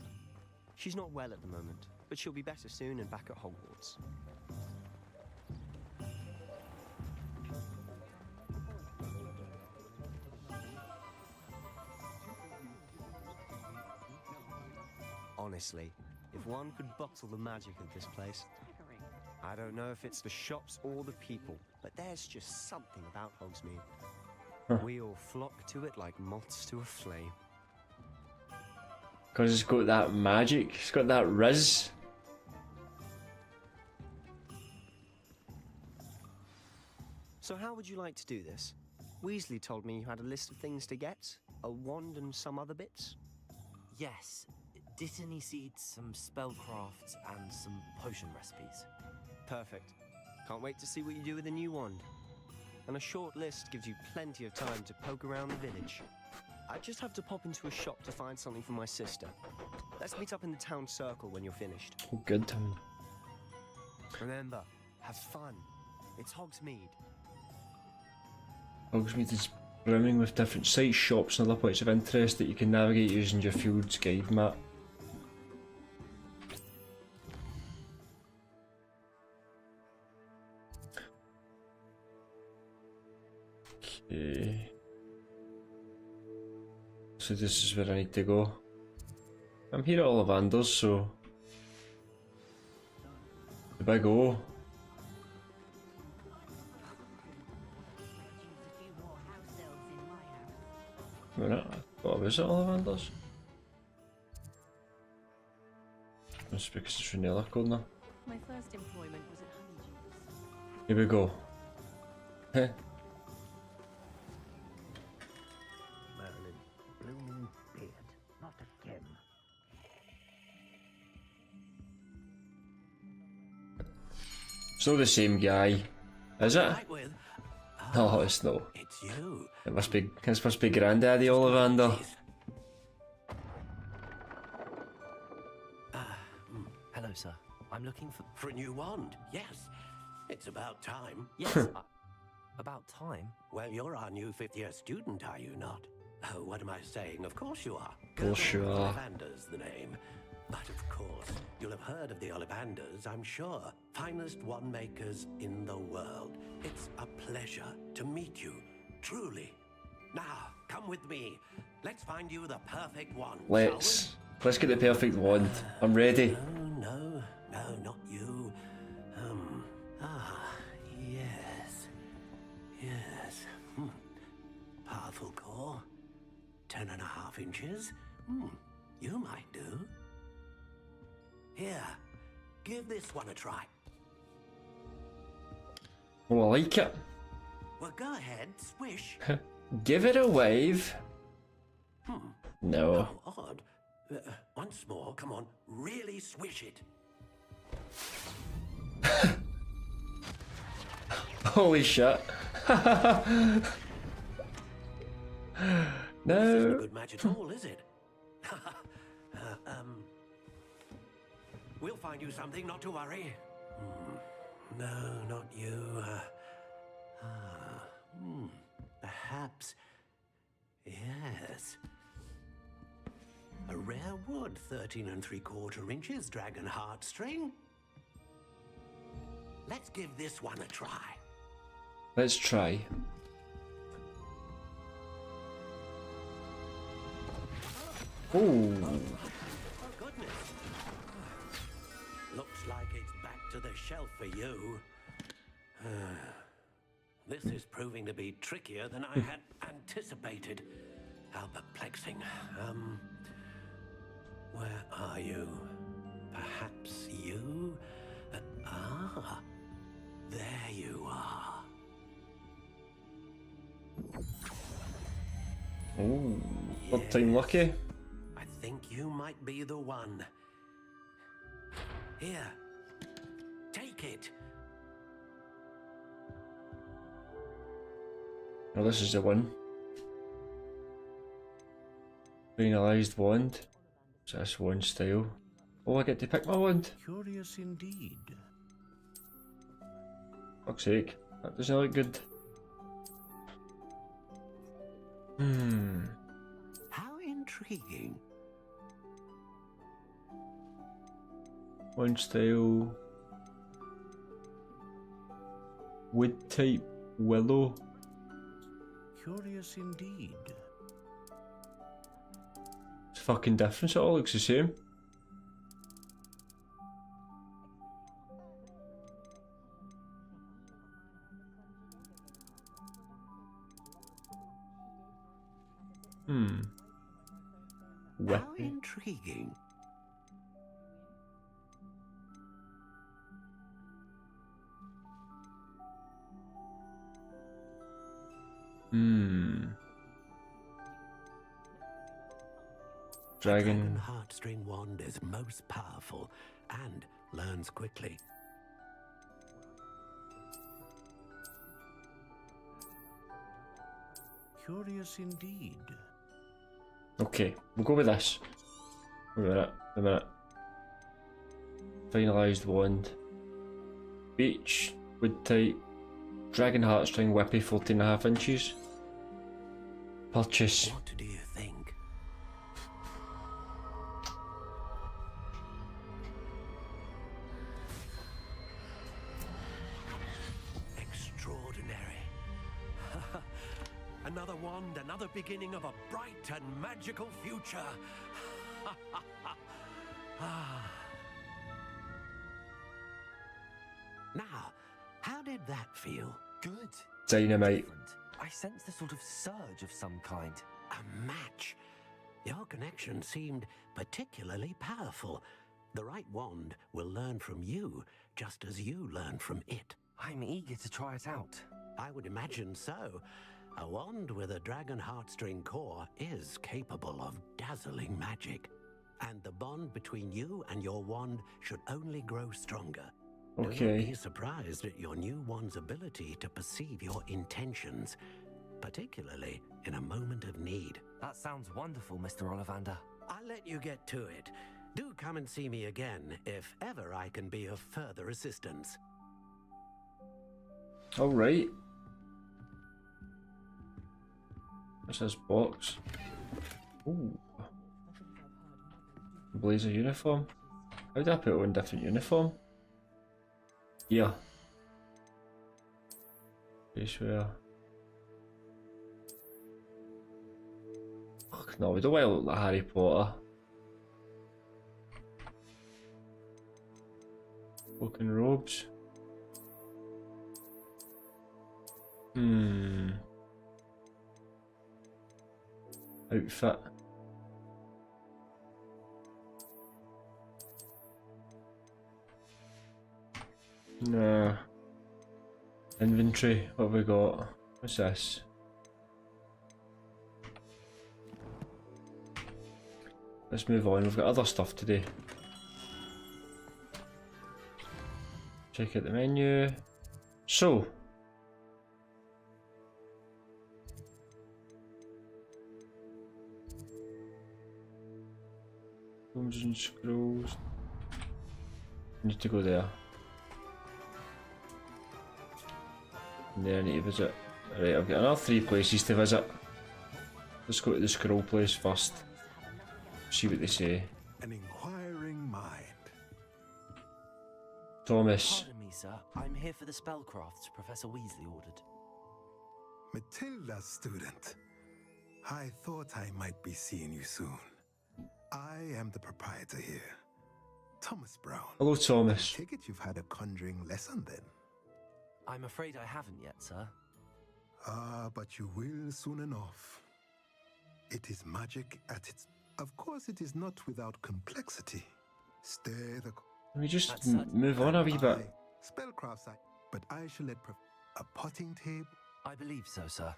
She's not well at the moment, but she'll be better soon and back at Hogwarts. Honestly, if one could bottle the magic of this place, I don't know if it's the shops or the people, but there's just something about Hogsmeade. We all flock to it like moths to a flame. Because it's got that magic, it's got that riz. So how would you like to do this? Weasley told me you had a list of things to get, a wand and some other bits. Yes. Dittany seeds, some spellcrafts, and some potion recipes. Perfect. Can't wait to see what you do with the new wand. And a short list gives you plenty of time to poke around the village. I just have to pop into a shop to find something for my sister. Let's meet up in the town circle when you're finished. Oh, good time. Remember, have fun. It's Hogsmeade. Hogsmeade is brimming with different sites, shops and other points of interest that you can navigate using your Field's guide map. Okay. So this is where I need to go. I'm here at Ollivander's, so the big O. A minute, I thought I was at Ollivander's. That's because it's from the other corner. My first employment was at Honeydews. Here we go. Heh. Merlin, blooming beard, not a gem. Still the same guy, is it? Right with. No, it's not. It's you. This must be Granddaddy Ollivander. Hello, sir. I'm looking For a new wand, yes. It's about time. Yes, about time. Well, you're our new 5th year student, are you not? Oh, what am I saying? Of course you are. Of course you are. Ollivander's the name. But of course, you'll have heard of the Ollivanders, I'm sure. Finest wand makers in the world. It's a pleasure to meet you, truly. Now, come with me. Let's find you the perfect wand. Let's get the perfect wand. I'm ready. No, not you. Yes. Powerful core. 10.5 inches. You might do. Here, give this one a try. Oh, I like it. Well, go ahead, swish. Give it a wave. No. Oh, odd. Once more, come on, really swish it. Holy shit. This isn't a No. good match at all, is it? We'll find you something, not to worry. No, not you. Perhaps. Yes. A rare wood, 13 3/4 inches, dragon heartstring. Let's give this one a try. Let's try. Oh. Oh, goodness. Looks like it's back to the shelf for you. This is proving to be trickier than I had anticipated. How perplexing. Where are you? Perhaps you? There you are. Oh. Third time lucky. I think you might be the one. Here, take it. Oh, this is the one. Finalised wand. So this wand style. Oh, I get to pick my wand. Curious indeed. Fuck's sake. That doesn't look good. How intriguing. Wand style. Wood type willow. Curious indeed. It's fucking different, so it all looks the same. How intriguing. Dragon heartstring wand is most powerful and learns quickly. Curious indeed. Okay, we'll go with this. Wait a minute. Finalised wand. Beach, wood type, dragon heartstring whippy 14.5 inches. Purchase. What do you think? Extraordinary. Another wand, another beginning of a bright and magical future. Now, how did that feel? Good. Dynamite. I sense a sort of surge of some kind. A match. Your connection seemed particularly powerful. The right wand will learn from you, just as you learn from it. I'm eager to try it out. I would imagine so. A wand with a dragon heartstring core is capable of dazzling magic. And the bond between you and your wand should only grow stronger. Do not Okay. be surprised at your new wand's ability to perceive your intentions, particularly in a moment of need. That sounds wonderful, Mr. Ollivander. I'll let you get to it. Do come and see me again if ever I can be of further assistance. Alright. What's this box? Ooh. Blazer uniform. How did I put on different uniform? Yeah. Face wear. Fuck no, we don't want to look like Harry Potter. Cloak and robes. Outfit. Nah. Inventory, what have we got? What's this? Let's move on, we've got other stuff to do. Check out the menu. So. Rooms and scrolls. Need to go there. And then I need to visit. Right, I've got another 3 places to visit. Let's go to the scroll place first. See what they say. An inquiring mind. Thomas. Pardon me, sir. I'm here for the spellcrafts Professor Weasley ordered. Matilda, student. I thought I might be seeing you soon. I am the proprietor here, Thomas Brown. Hello, Thomas. I take it you've had a conjuring lesson then? I'm afraid I haven't yet, sir. Ah, but you will soon enough. It is magic at its... Of course, it is not without complexity. Stay the... Can we just move on a wee bit? Spellcrafts, but I shall let... A potting table? I believe so, sir.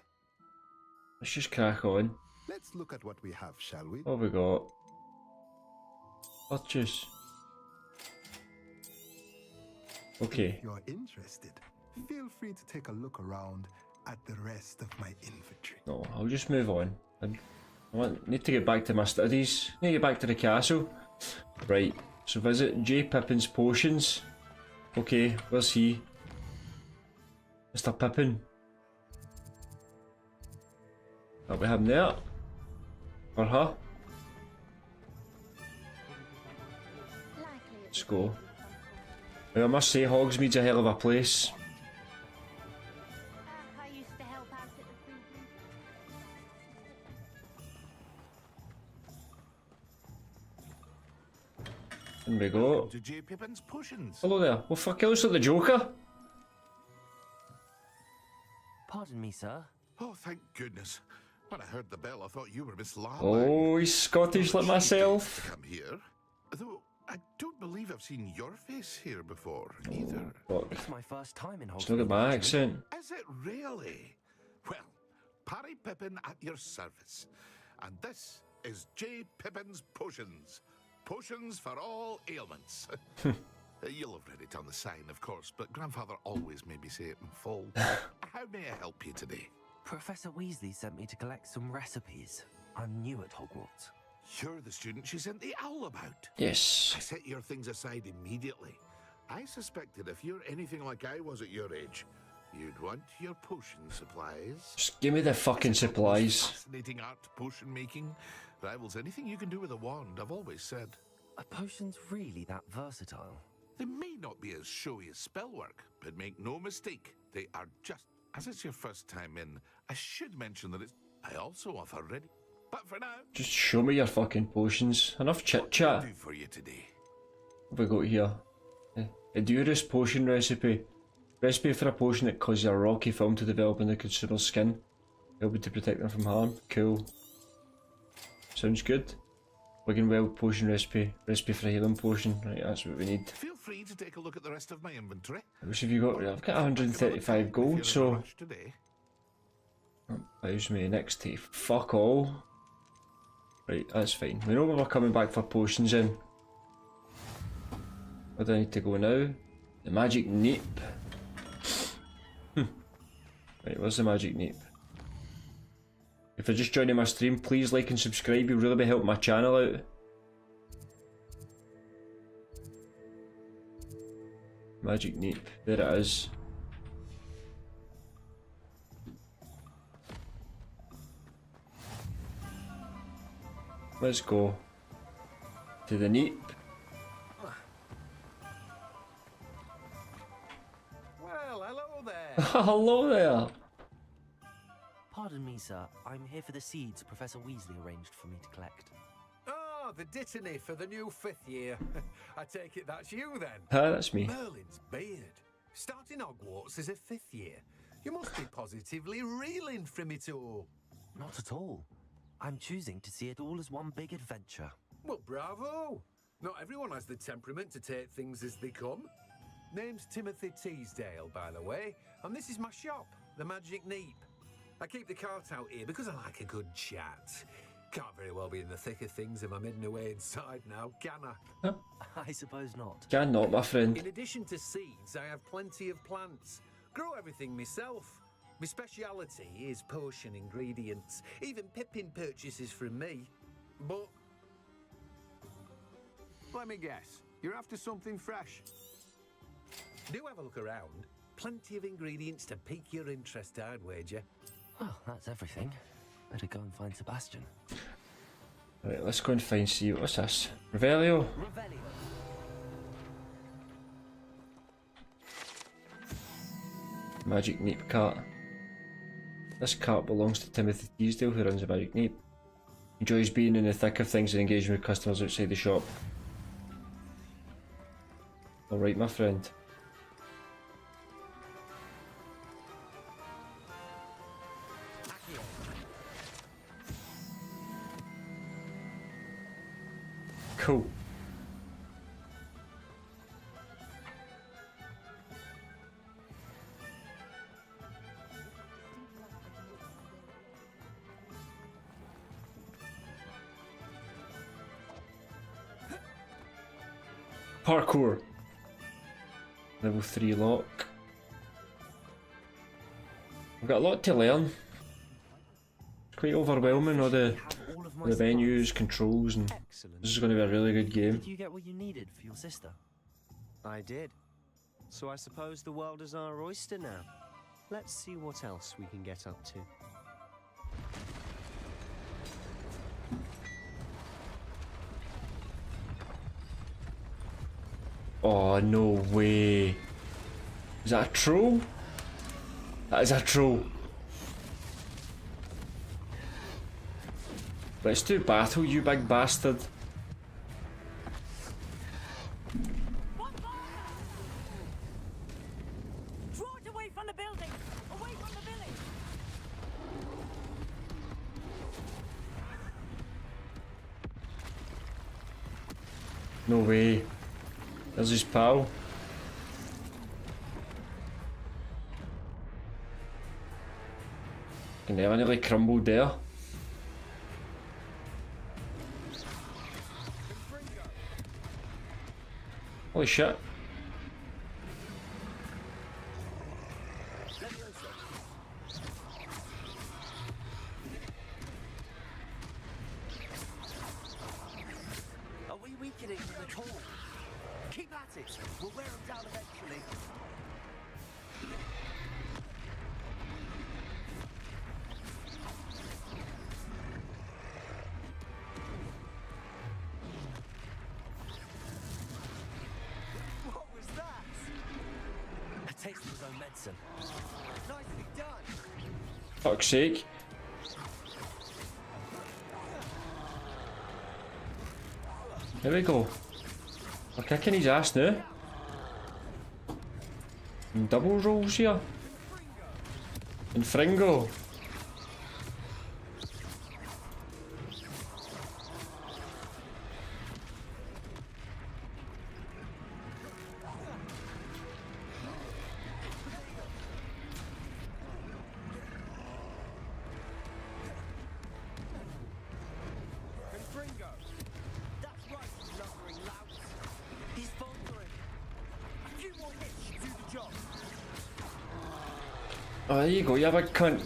Let's just crack on. Let's look at what we have, shall we? What have we got? Purchase. Okay. If you're interested, feel free to take a look around at the rest of my inventory. No, I'll just move on. Need to get back to my studies. Need to get back to the castle. Right, so visit J. Pippin's potions. Okay, where's he? Mr. Pippin. Oh, we have him there. Or her. Let's go. Now, I must say, Hogsmeade's a hell of a place. I used to help out at the prison. In we go. To J. Pippin's potions. Hello there. Well, fuck, it looks like the Joker. Pardon me, sir. Oh, thank goodness. When I heard the bell, I thought you were Miss Lala. Oh, he's Scottish like myself. Come here. Though I don't believe I've seen your face here before either. Fuck. It's my first time in Hogwarts. Just look at my accent. Is it really? Well, Parry Pippin at your service. And this is J. Pippin's potions. Potions for all ailments. You'll have read it on the sign, of course, but Grandfather always made me say it in full. How may I help you today? Professor Weasley sent me to collect some recipes. I'm new at Hogwarts. You're the student she sent the owl about. Yes. I set your things aside immediately. I suspected if you're anything like I was at your age, you'd want your potion supplies. Just give me the fucking supplies. Fascinating art potion making. Rivals anything you can do with a wand, I've always said. Are potions really that versatile? They may not be as showy as spellwork, but make no mistake, they are just... As it's your first time in, I should mention that I also offer ready... But for now... Just show me your fucking potions. Enough chit chat. Do for you today. What have we got here? Edurus potion recipe. Recipe for a potion that causes a rocky film to develop in the consumer's skin. Helping to protect them from harm. Cool. Sounds good. Wiggenweld potion recipe. Recipe for a healing potion. Right, that's what we need. Feel free to take a look at the rest of my inventory. How much have you got? I've got 135 gold, so... That buys me next to fuck all. Right, that's fine. We know when we're coming back for potions in. Where do I need to go now? The magic neep. Right, where's the magic neep? If you're just joining my stream, please like and subscribe. You'll really be helping my channel out. Magic neep. There it is. Let's go to the neep. Hello there. Pardon me, sir. I'm here for the seeds Professor Weasley arranged for me to collect. Ah, the dittany for the new 5th year. I take it that's you then. That's me. Merlin's beard. Starting Hogwarts as a 5th year. You must be positively reeling from it all. Not at all. I'm choosing to see it all as one big adventure. Well, bravo. Not everyone has the temperament to take things as they come. Name's Timothy Teasdale, by the way, and this is my shop, the Magic Neep. I keep the cart out here because I like a good chat. Can't very well be in the thick of things if I'm hidden away inside now, can I? I suppose not. Cannot, my friend. In addition to seeds, I have plenty of plants. Grow everything myself. My speciality is potion ingredients. Even Pippin purchases from me. But let me guess, you're after something fresh. Do have a look around. Plenty of ingredients to pique your interest, I'd wager. Well, that's everything. Better go and find Sebastian. Right, let's go and find see what's this. Revelio. Magic Neep cart. This cart belongs to Timothy Teasdale, who runs a Magic Neep. Enjoys being in the thick of things and engaging with customers outside the shop. Alright, my friend. Cool. Parkour. Level 3 lock. I've got a lot to learn. It's quite overwhelming, all the menus, controls, and this is going to be a really good game. Did you get what you needed for your sister? I did. So I suppose the world is our oyster now. Let's see what else we can get up to. Oh, no way. Is that a troll? That is a troll. Let's do battle, you big bastard. Draw it away from the building! Away from the village! No way. There's his pal. And they nearly crumbled there. Holy shit. Are we weakening them at all? Keep at it. We'll wear them down eventually. What was that? A taste of his own medicine. Nicely done. Fuck's sake. There we go. We're kicking his ass now. And double rolls here. And Fringo. That's right, you lumbering louts. He's faltering. A few more hits should do the job. Oh, there you go, you big cunt.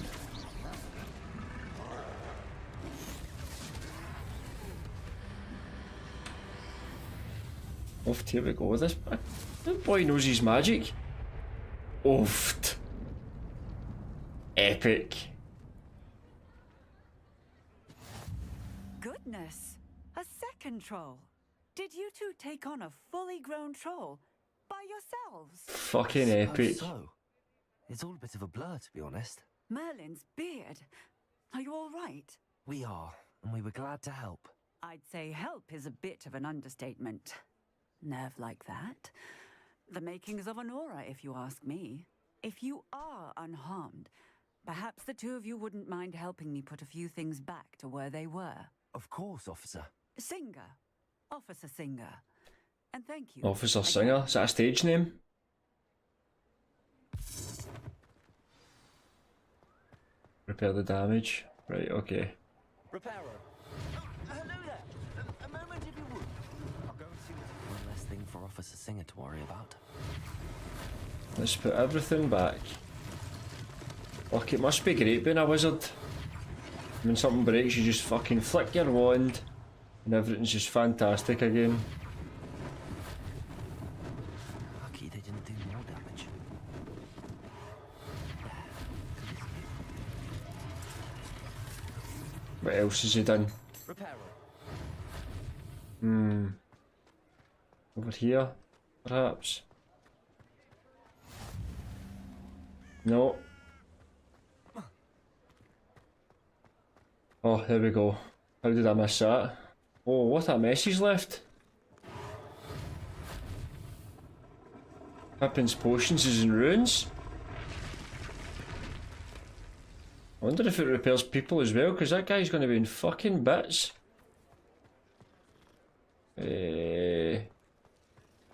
Oofed, here we go. This boy knows his magic. Oofed. Epic. Goodness, a second troll. Did you two take on a fully grown troll by yourselves? Fucking epic. So, It's all a bit of a blur, to be honest. Merlin's beard. Are you all right? We are, and we were glad to help. I'd say help is a bit of an understatement. Nerve like that. The makings of an aura, if you ask me. If you are unharmed, perhaps the two of you wouldn't mind helping me put a few things back to where they were. Of course, officer. Singer. Officer Singer. And thank you. Officer Singer? Is that a stage name? Repair the damage. Right, okay. Repairer. Hello there. A moment if you would. I'll go and see one less thing for Officer Singer to worry about. Let's put everything back. Look, it must be great being a wizard. When something breaks, you just fucking flick your wand and everything's just fantastic again. Lucky they didn't do more damage. What else has he done? Repairer. Over here, perhaps? No. Oh, there we go. How did I miss that? Oh, what a mess he's left. Pippin's potions is in ruins. I wonder if it repairs people as well, because that guy's going to be in fucking bits.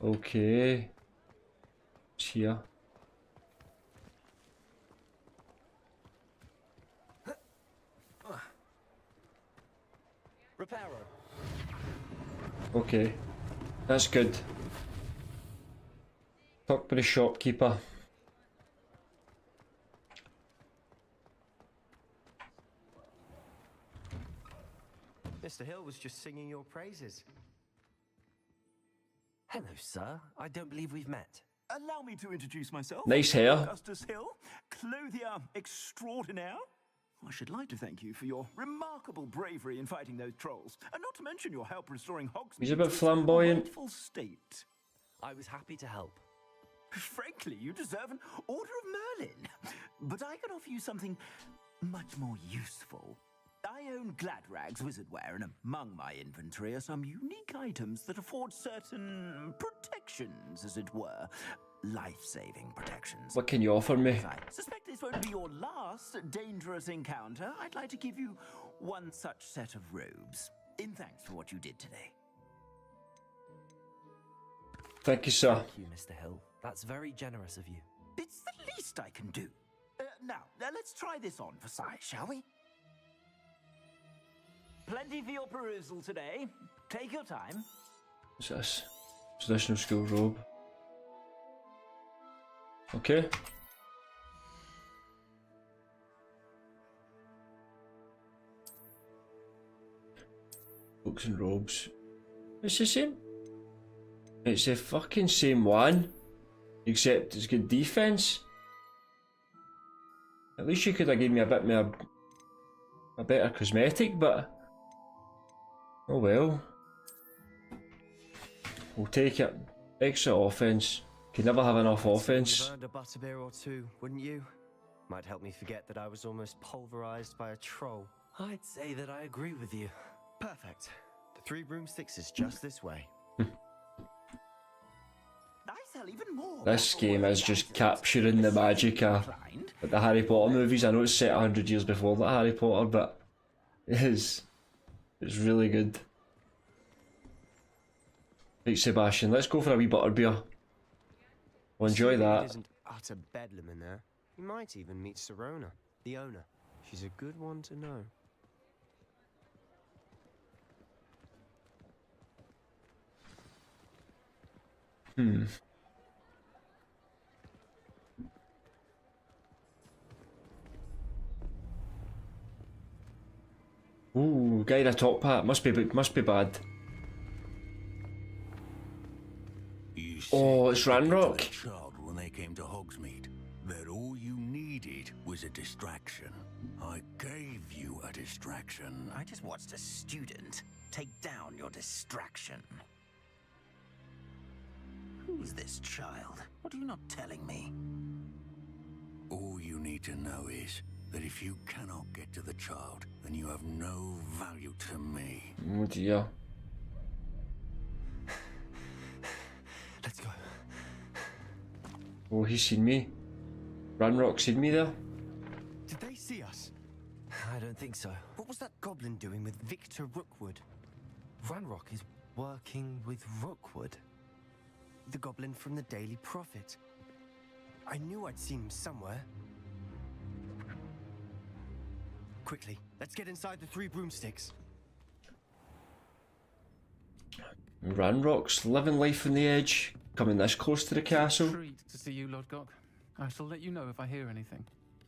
Okay. It's here. Repairer. Okay. That's good. Talk to the shopkeeper. Mr. Hill was just singing your praises. Hello, sir. I don't believe we've met. Allow me to introduce myself. Nice hair. Augustus Hill, clothier extraordinaire. I should like to thank you for your remarkable bravery in fighting those trolls, and not to mention your help restoring Hogsmeade He's a bit to its flamboyant. rightful state. I was happy to help. Frankly, you deserve an Order of Merlin. But I can offer you something much more useful. I own Gladrag's wizardware, and among my inventory are some unique items that afford certain protections, as it were. Life-saving protections. What can you offer me? I suspect this won't be your last dangerous encounter. I'd like to give you one such set of robes, in thanks for what you did today. Thank you, sir. Thank you, Mr. Hill. That's very generous of you. It's the least I can do. Now, let's try this on for size, shall we? Plenty for your perusal today. Take your time. What's this? Traditional school robe. Okay. Books and robes. It's the same. It's the fucking same one. Except it's good defense. At least you could have given me a bit more. A better cosmetic, but. Oh well. We'll take it. Extra offense. Could never have enough offense. Earned a butterbeer or two, wouldn't you? Might help me forget that I was almost pulverized by a troll. I'd say that I agree with you. Perfect. The 3 broomsticks is just this way. I sell even more. This game is just capturing the magic of the Harry Potter movies. I know it's set 100 years before the Harry Potter, but it is. It's really good. Right, Sebastian, let's go for a wee butterbeer. We'll enjoy Assuming that. It isn't utter bedlam in there. You might even meet Serona, the owner. She's a good one to know. Ooh, guy in a top hat. Must be bad. Oh, it's Ranrock. Child when they came to Hogsmeade, that all you needed was a distraction. I gave you a distraction. I just watched a student take down your distraction. Who's this child? What are you not telling me? All you need to know is that if you cannot get to the child, then you have no value to me. Oh dear. Let's go. Oh, he's seen me. Ranrock seen me there. Did they see us? I don't think so. What was that goblin doing with Victor Rookwood? Ranrock is working with Rookwood. The goblin from the Daily Prophet. I knew I'd seen him somewhere. Quickly, let's get inside the 3 broomsticks. Ranrock's living life on the edge, coming this close to the castle. Treat to see you, Lodgok. I shall let you know if I hear anything.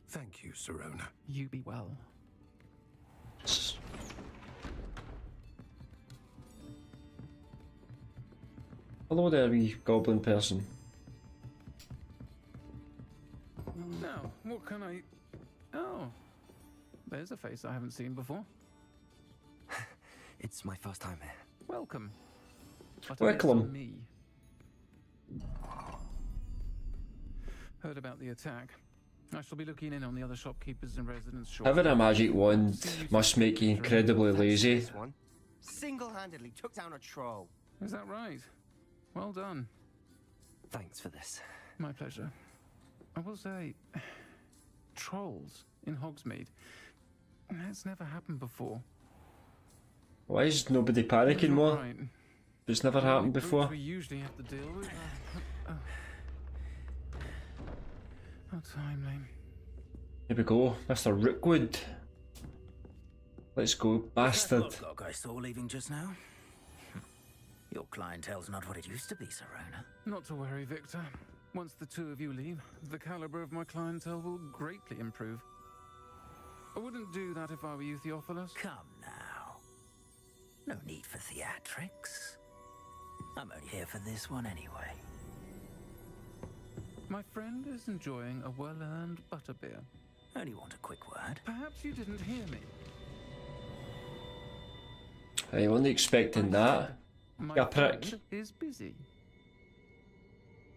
Thank you, Sirona. You be well. Hello there, wee goblin person. Now, what can I... Oh, there's a face I haven't seen before. It's my first time here. Welcome. But Welcome. it's me. Heard about the attack. I shall be looking in on the other shopkeepers and residents shortly. Having a magic wand must make you incredibly lazy. Single-handedly took down a troll. Is that right? Well done. Thanks for this. My pleasure. I will say, trolls in Hogsmeade. That's never happened before. Why is nobody panicking more? Right. It's never happened Brutes before. We usually have to deal with. How timely. Here we go, Mr. Rookwood. Let's go, bastard. Lodgok I saw leaving just now. Your clientele's not what it used to be, Sirona. Not to worry, Victor. Once the two of you leave, the caliber of my clientele will greatly improve. I wouldn't do that if I were you, Theophilus. Come now. No need for theatrics. I'm only here for this one anyway. My friend is enjoying a well-earned butterbeer. Only want a quick word. Perhaps you didn't hear me. I wasn't expecting that. My You prick. friend is busy.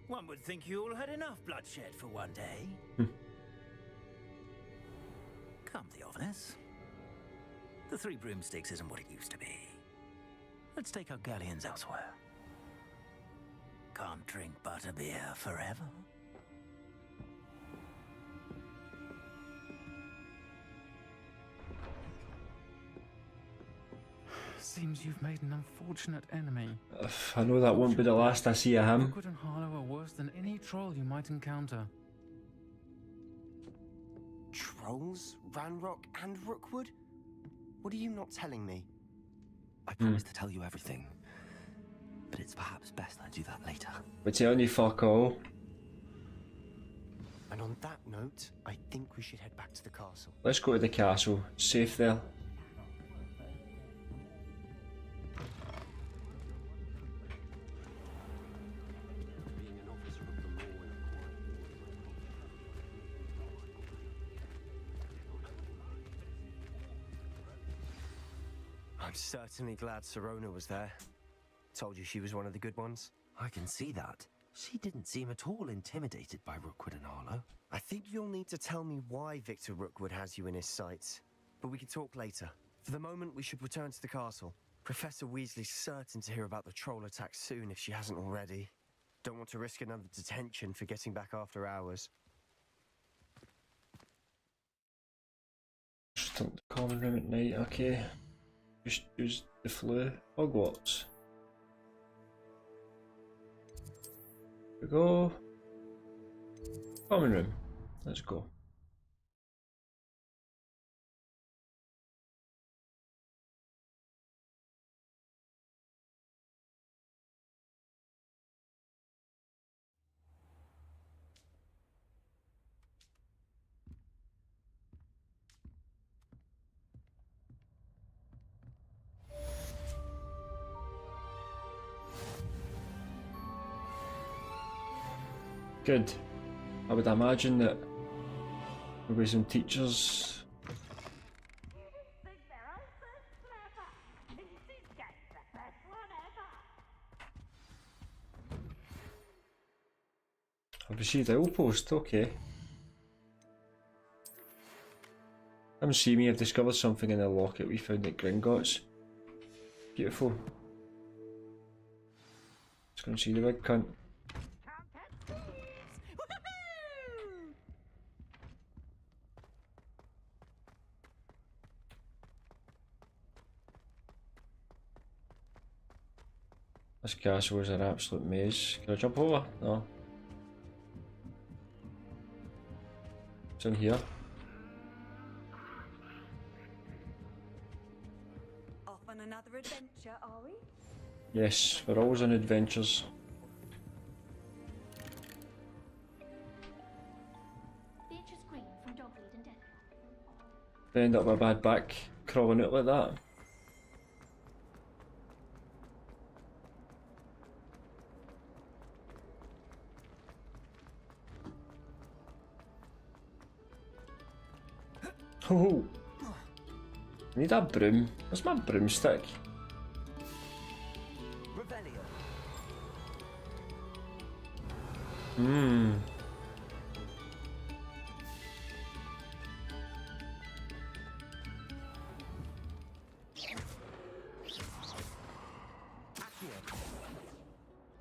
One would think you all had enough bloodshed for one day. Come, Theophilus. The 3 broomsticks isn't what it used to be. Let's take our galleons elsewhere. Can't drink butterbeer forever. Seems you've made an unfortunate enemy. I know that won't be the last I see of him. Rookwood and Harlow are worse than any troll you might encounter. Trolls? Ranrock and Rookwood? What are you not telling me? I promise to tell you everything. But it's perhaps best I do that later. We're telling you fuck all. And on that note, I think we should head back to the castle. Let's go to the castle. It's safe there. I'm certainly glad Sirona was there. Told you she was one of the good ones. I can see that. She didn't seem at all intimidated by Rookwood and Harlow. I think you'll need to tell me why Victor Rookwood has you in his sights. But we can talk later. For the moment, we should return to the castle. Professor Weasley's certain to hear about the troll attack soon if she hasn't already. Don't want to risk another detention for getting back after hours. Just don't call the room at night, okay. Just use the flu. Hogwarts. Here we go. Common room. Let's go. Good. I would imagine that there'll be some teachers. I've received the outpost, okay. Come see me, I've discovered something in the locket we found at Gringotts. Beautiful. Let's go and see the big cunt. This castle is an absolute maze. Can I jump over? No. It's in here. Off on another adventure, are we? Yes, we're always on adventures. Beatrice Green from Dogweed and Death. End up with a bad back crawling out like that. Oh, I need a broom. Where's my broomstick? Hmm.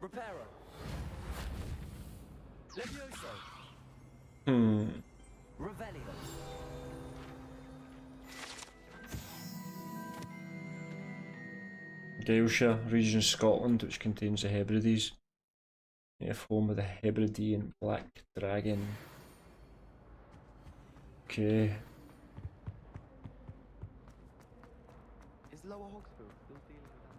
Reparo. Levioso. Revelio. Daleshire, region of Scotland, which contains the Hebrides. Native home of the Hebridean Black Dragon. Okay. Is Lower Hogsfield still dealing with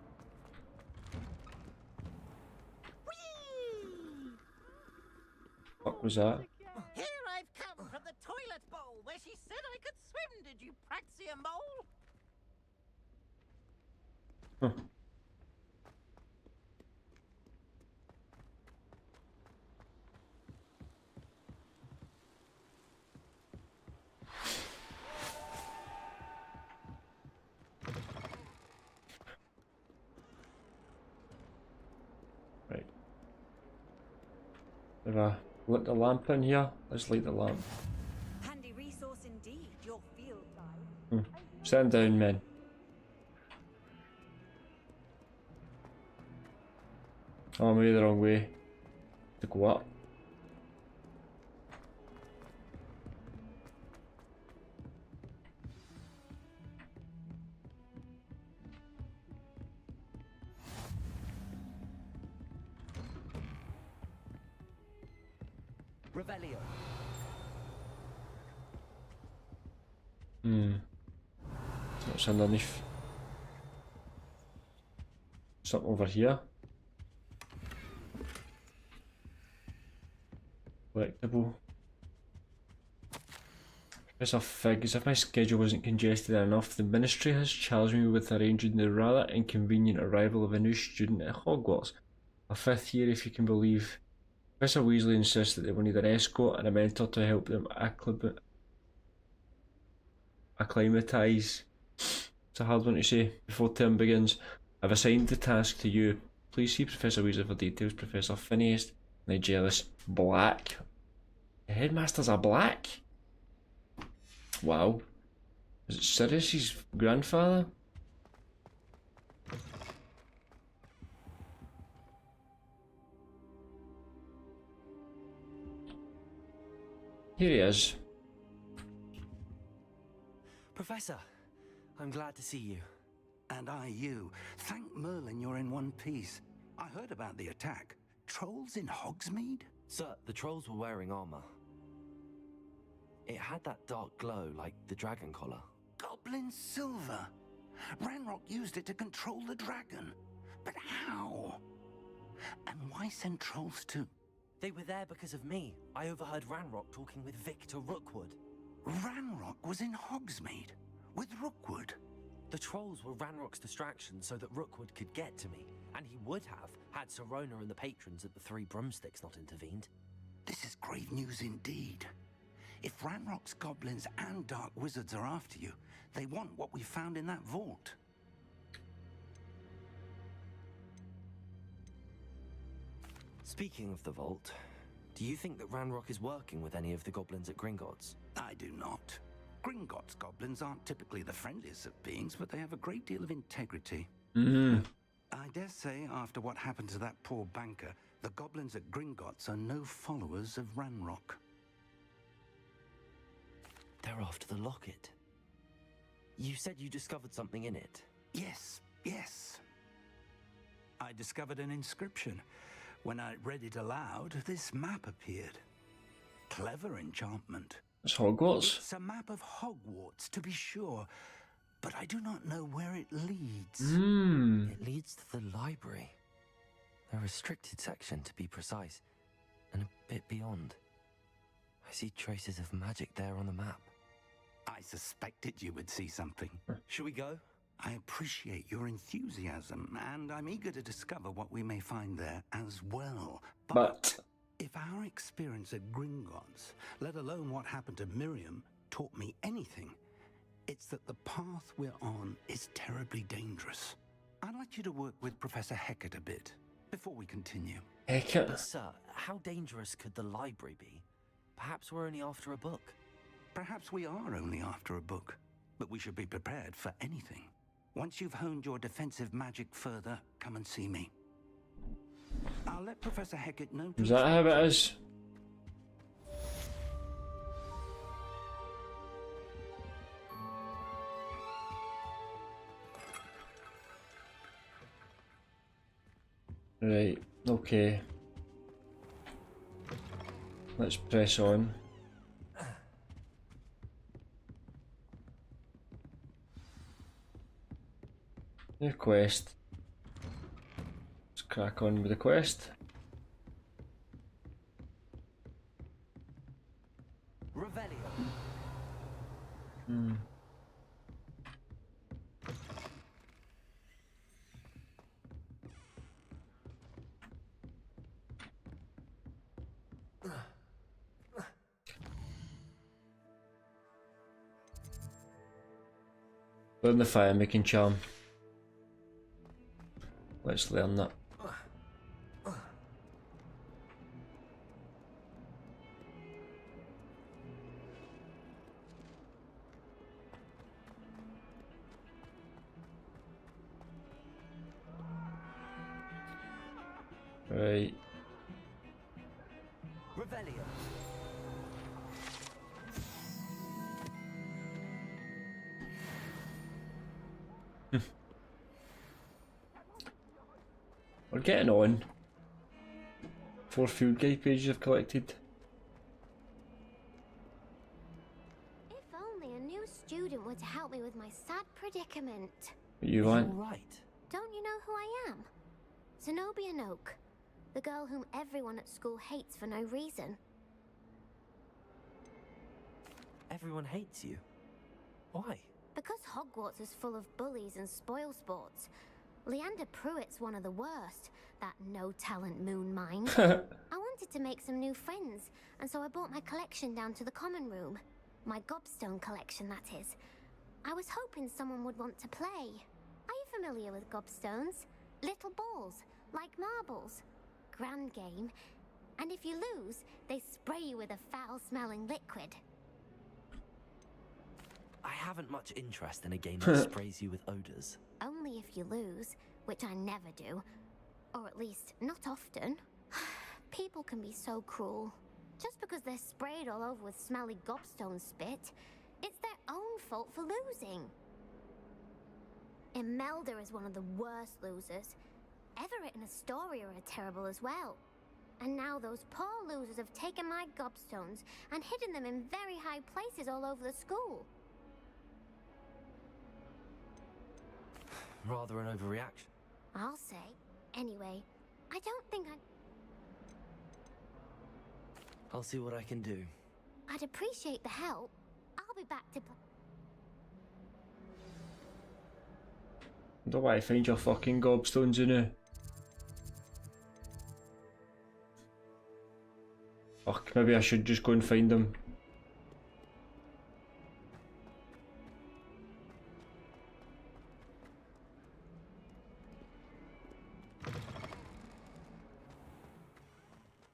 that? What was that? Here I've come from the toilet bowl where she said I could swim, did you praxia mole? Huh. Right. Have I lit the lamp in here? Let's light the lamp. Handy resource indeed, your field guide. Stand down, men. Oh, I'm way the wrong way. To go up. Revelio. What's underneath? Something over here. Collectible. Professor Fig, as if my schedule wasn't congested enough, the Ministry has charged me with arranging the rather inconvenient arrival of a new student at Hogwarts. A fifth year, if you can believe. Professor Weasley insists that they will need an escort and a mentor to help them acclimatise. It's a hard one to say before term begins. I've assigned the task to you. Please see Professor Weasley for details. Professor Phineas, Nigellus Black. The Headmaster's a Black? Wow. Is it Sirius's grandfather? Here he is. Professor, I'm glad to see you. And I you. Thank Merlin you're in one piece. I heard about the attack. Trolls in Hogsmeade? Sir, the trolls were wearing armor. It had that dark glow like the dragon collar. Goblin silver. Ranrock used it to control the dragon. But how? And why send trolls to... They were there because of me. I overheard Ranrock talking with Victor Rookwood. Ranrock was in Hogsmeade with Rookwood. The trolls were Ranrock's distraction so that Rookwood could get to me, and he would have had Sirona and the patrons at the Three Broomsticks not intervened. This is grave news indeed. If Ranrock's goblins and dark wizards are after you, they want what we found in that vault. Speaking of the vault, do you think that Ranrock is working with any of the goblins at Gringotts? I do not. Gringotts goblins aren't typically the friendliest of beings, but they have a great deal of integrity. I dare say, after what happened to that poor banker, the goblins at Gringotts are no followers of Ranrock. They're after the locket. You said you discovered something in it. Yes, yes. I discovered an inscription. When I read it aloud, this map appeared. Clever enchantment. It's Hogwarts. It's a map of Hogwarts, to be sure, but I do not know where it leads. It leads to the library. A restricted section, to be precise, and a bit beyond. I see traces of magic there on the map. I suspected you would see something. Shall we go? I appreciate your enthusiasm, and I'm eager to discover what we may find there as well. But if our experience at Gringotts, let alone what happened to Miriam, taught me anything, it's that the path we're on is terribly dangerous. I'd like you to work with Professor Hecat a bit before we continue. Hecat? But sir, how dangerous could the library be? Perhaps we're only after a book. Perhaps we are only after a book, but we should be prepared for anything. Once you've honed your defensive magic further, come and see me. I'll let Professor Hecat know. Is that how it is? Right, okay. Let's press on. New quest. Let's crack on with the quest. Learn the fire making charm. Let's learn that. Right. Revelio. We're getting on. 4 field guide pages I've collected. If only a new student were to help me with my sad predicament. What you want? Right. Don't you know who I am? Zenobia Noak, the girl whom everyone at school hates for no reason. Everyone hates you. Why? Because Hogwarts is full of bullies and spoilsports. Leander Pruitt's one of the worst, that no-talent moon mind. I wanted to make some new friends, and so I brought my collection down to the common room. My gobstone collection, that is. I was hoping someone would want to play. Are you familiar with gobstones? Little balls, like marbles. Grand game. And if you lose, they spray you with a foul-smelling liquid. I haven't much interest in a game that sprays you with odors. Only if you lose, which I never do. Or at least, not often. People can be so cruel. Just because they're sprayed all over with smelly gobstone spit, it's their own fault for losing. Imelda is one of the worst losers. Everett and Astoria are terrible as well. And now those poor losers have taken my gobstones and hidden them in very high places all over the school. Rather an overreaction. I'll say. Anyway, I don't think I'll see what I can do. I'd appreciate the help. I'll be back to play. Don't want to find your fucking gobstones in it. Fuck, maybe I should just go and find them.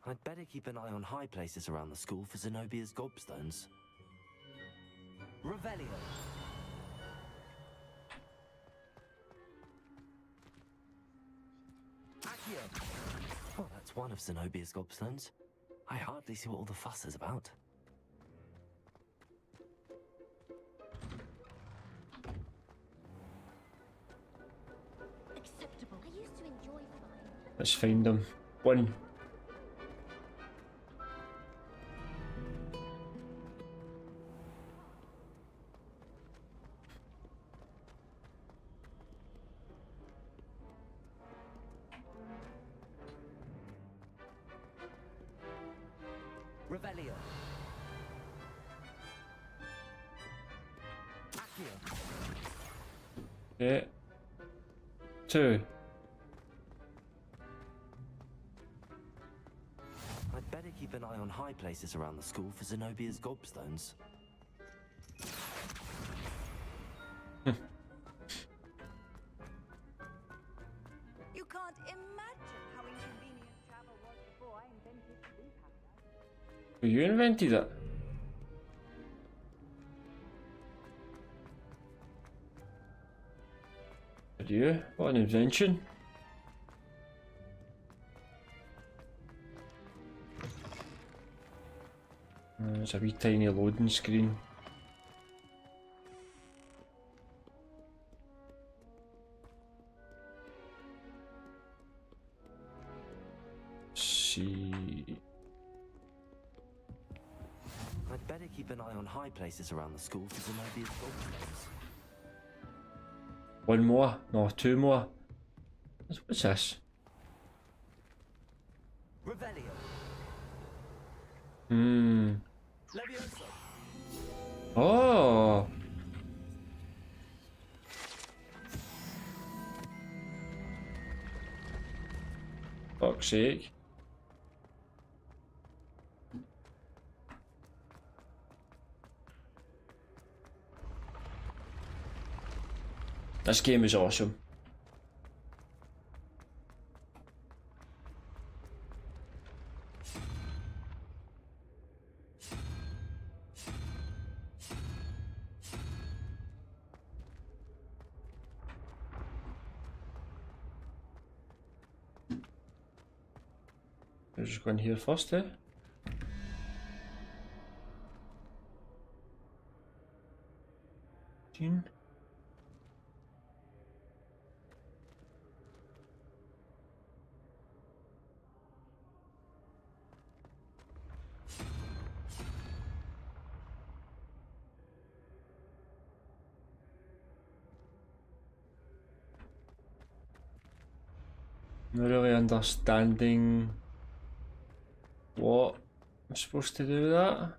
I'd better keep an eye on high places around the school for Zenobia's gobstones. Revelio. Accio. Well, that's one of Zenobia's gobstones. I hardly see what all the fuss is about. Acceptable. I used to enjoy flying. Let's find them. One. Revelio. Accio. Yeah. Two. I'd better keep an eye on high places around the school for Zenobia's gobstones. You can't imagine how inconvenient travel was before I invented blue powder. You invented it. Did you? What an invention. There's a wee tiny loading screen. See. I'd better keep an eye on high places around the school for Zenobia's gobstones. One more? No, two more. What's this? Revelio. Hmm. Levioso. Oh. Fuck's sake. This game is awesome. We're just going here first, eh? Not really understanding what I'm supposed to do with that.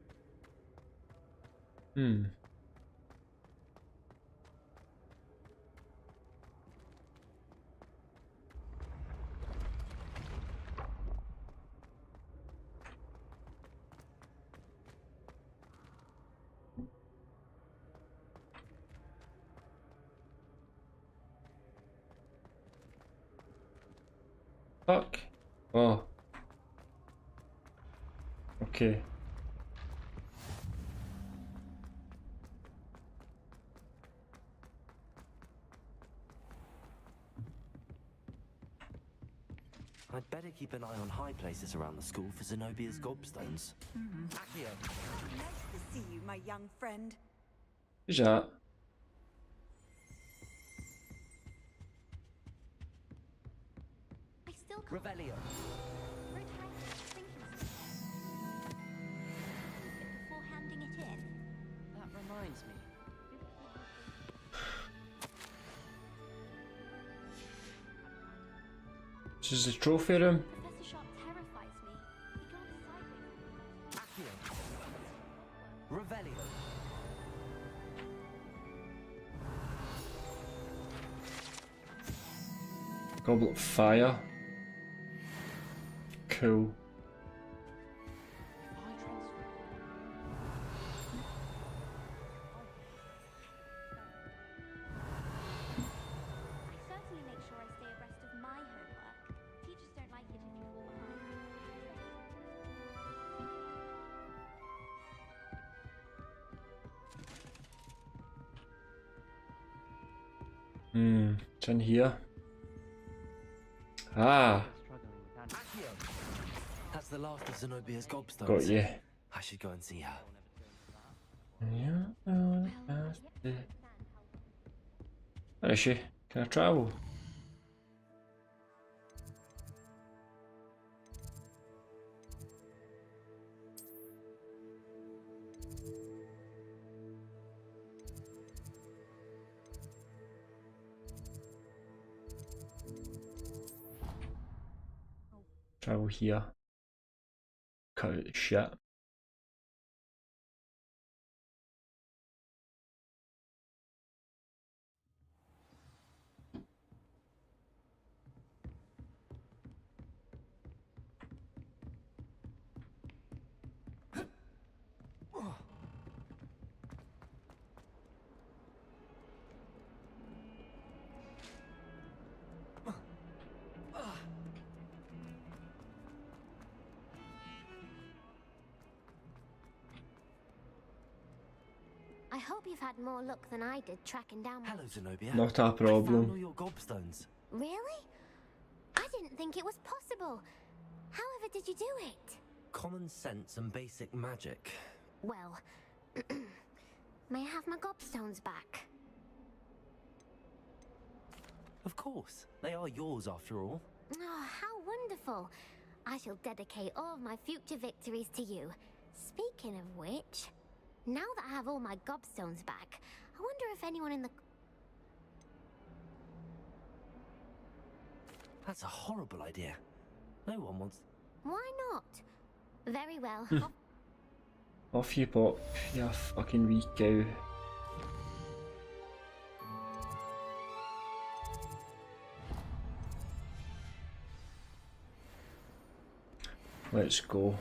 Fuck. Oh. Okay. I'd better keep an eye on high places around the school for Zenobia's gobstones. Accio. Nice to see you, my young friend. Who's that? I still can't. Revelio. Before handing it in. That reminds me. This is the trophy room. Professor Sharp terrifies me. He glances sideways. Accio. Revelio. Goblet of fire. Cool. I certainly make sure I stay abreast of my homework. Teachers don't like it if you fall behind. It's in here. Ah, That's the last of Zenobia's gobstones. got you. I should go and see her. Where is she? Can I travel? Travel here. Cut out the shit. I hope you've had more luck than I did tracking down. Hello, Zenobia. Not a I found problem. all your gobstones. Really? I didn't think it was possible. However did you do it? Common sense and basic magic. Well, may I have my gobstones back? Of course. They are yours after all. Oh, how wonderful. I shall dedicate all of my future victories to you. Speaking of which, now that I have all my gobstones back, I wonder if anyone in the... That's a horrible idea. No one wants... Why not? Very well. Off you pop, you fucking wee cow. Let's go.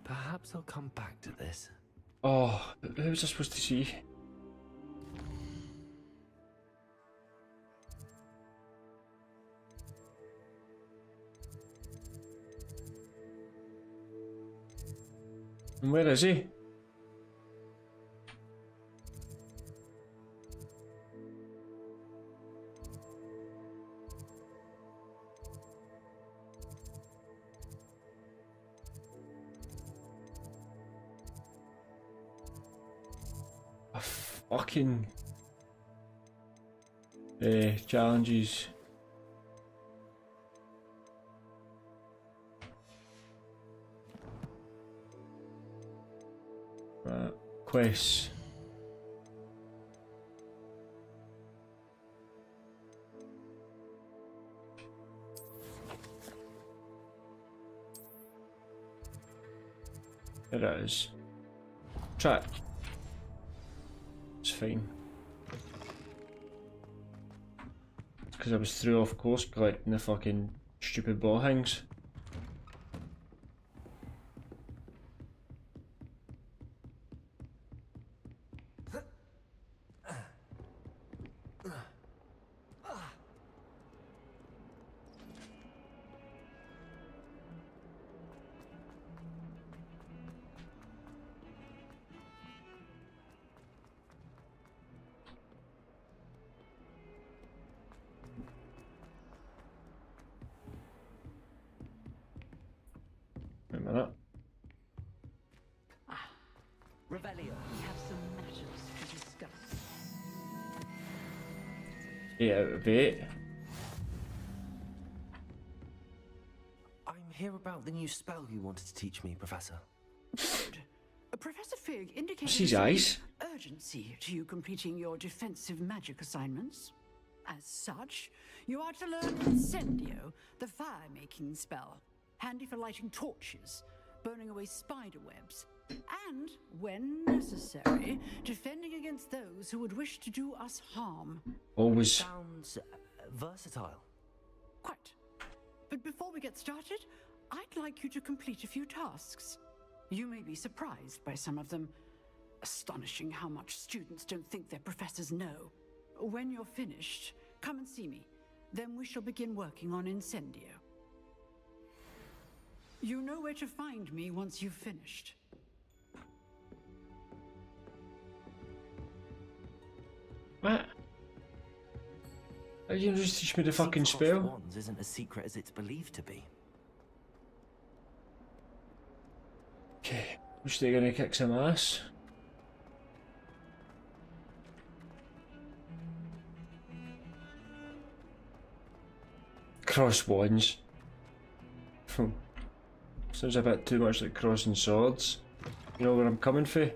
Perhaps I'll come back to this. Oh, who was I supposed to see? And where is he? Fucking challenges. Right, quests. There it is. Track. It's fine. It's because I was through off course collecting the fucking stupid ball hangs. Wait a minute. Revelio, we have some matters to discuss. 8 out of 8. I'm here about the new spell you wanted to teach me, Professor. Professor Fig indicated What's his some eyes? urgency to you completing your defensive magic assignments. As such, you are to learn Incendio, the fire-making spell, handy for lighting torches, burning away spider webs, and, when necessary, defending against those who would wish to do us harm. Always. Sounds versatile. Quite. But before we get started, I'd like you to complete a few tasks. You may be surprised by some of them. Astonishing how much students don't think their professors know. When you're finished, come and see me. Then we shall begin working on Incendio. You know where to find me once you've finished. What? Are you gonna just teach me the fucking Secret of spell? Wands isn't as secret as it's believed to be. Okay, I'm still gonna kick some ass. Cross wands. Sounds a bit too much like crossing swords. You know where I'm coming from?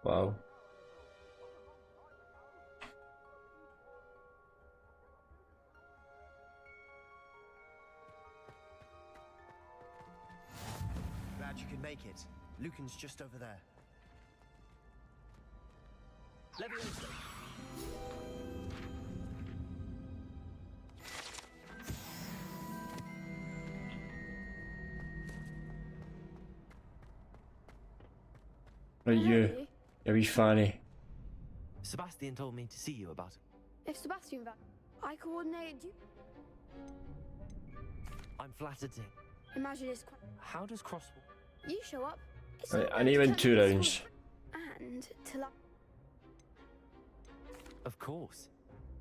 Wow. Glad you could make it. Lucan's just over there. Leviosa. Right, you wee fanny. Sebastian told me to see you about it. If Sebastian I coordinated you. I'm flattered to. Imagine it's quite. How does cross? You show up. It's Right, not I need like win 2 rounds. And to like. Of course.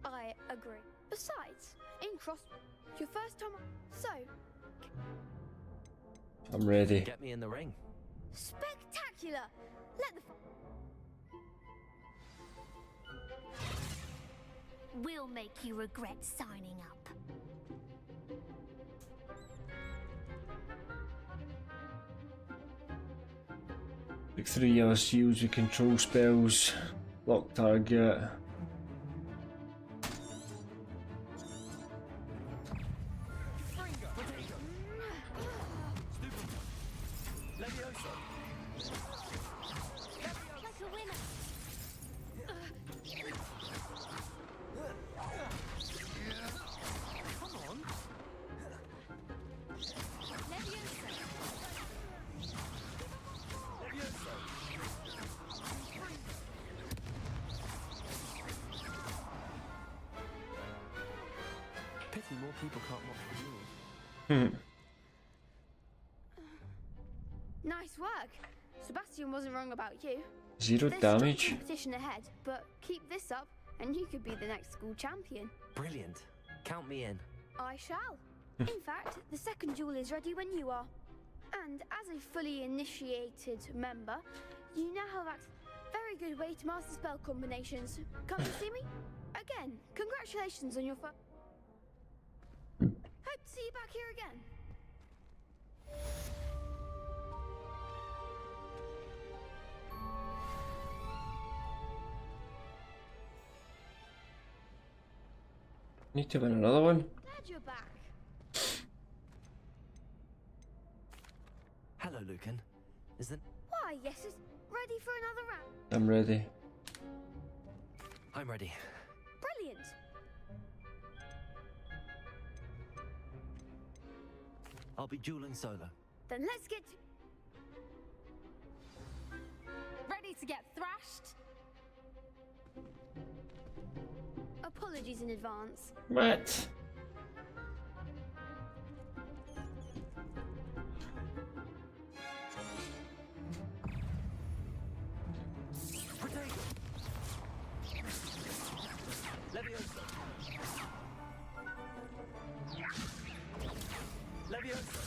I agree. Besides, in cross, your first time. So. I'm ready. Get me in the ring. Spectacular. Let the. We'll make you regret signing up. Like 3 yellow seals with control spells. Lock target. Pity more people can't watch the rules. Nice work. Sebastian wasn't wrong about you. 0 There's damage. still competition ahead, but keep this up, and you could be the next school champion. Brilliant. Count me in. I shall. In fact, the second duel is ready when you are. And as a fully initiated member, you now have access. Very good way to master spell combinations. Come and see me? Again, congratulations on your first. Hope to see you back here again. Need to win another one. Glad you're back. Hello, Lucan. Is that? Why, yes, it's ready for another round. I'm ready. I'm ready. Brilliant. I'll be dueling solo. Then let's get to... Ready to get thrashed? Apologies in advance. What? Leviosa. Leviosa.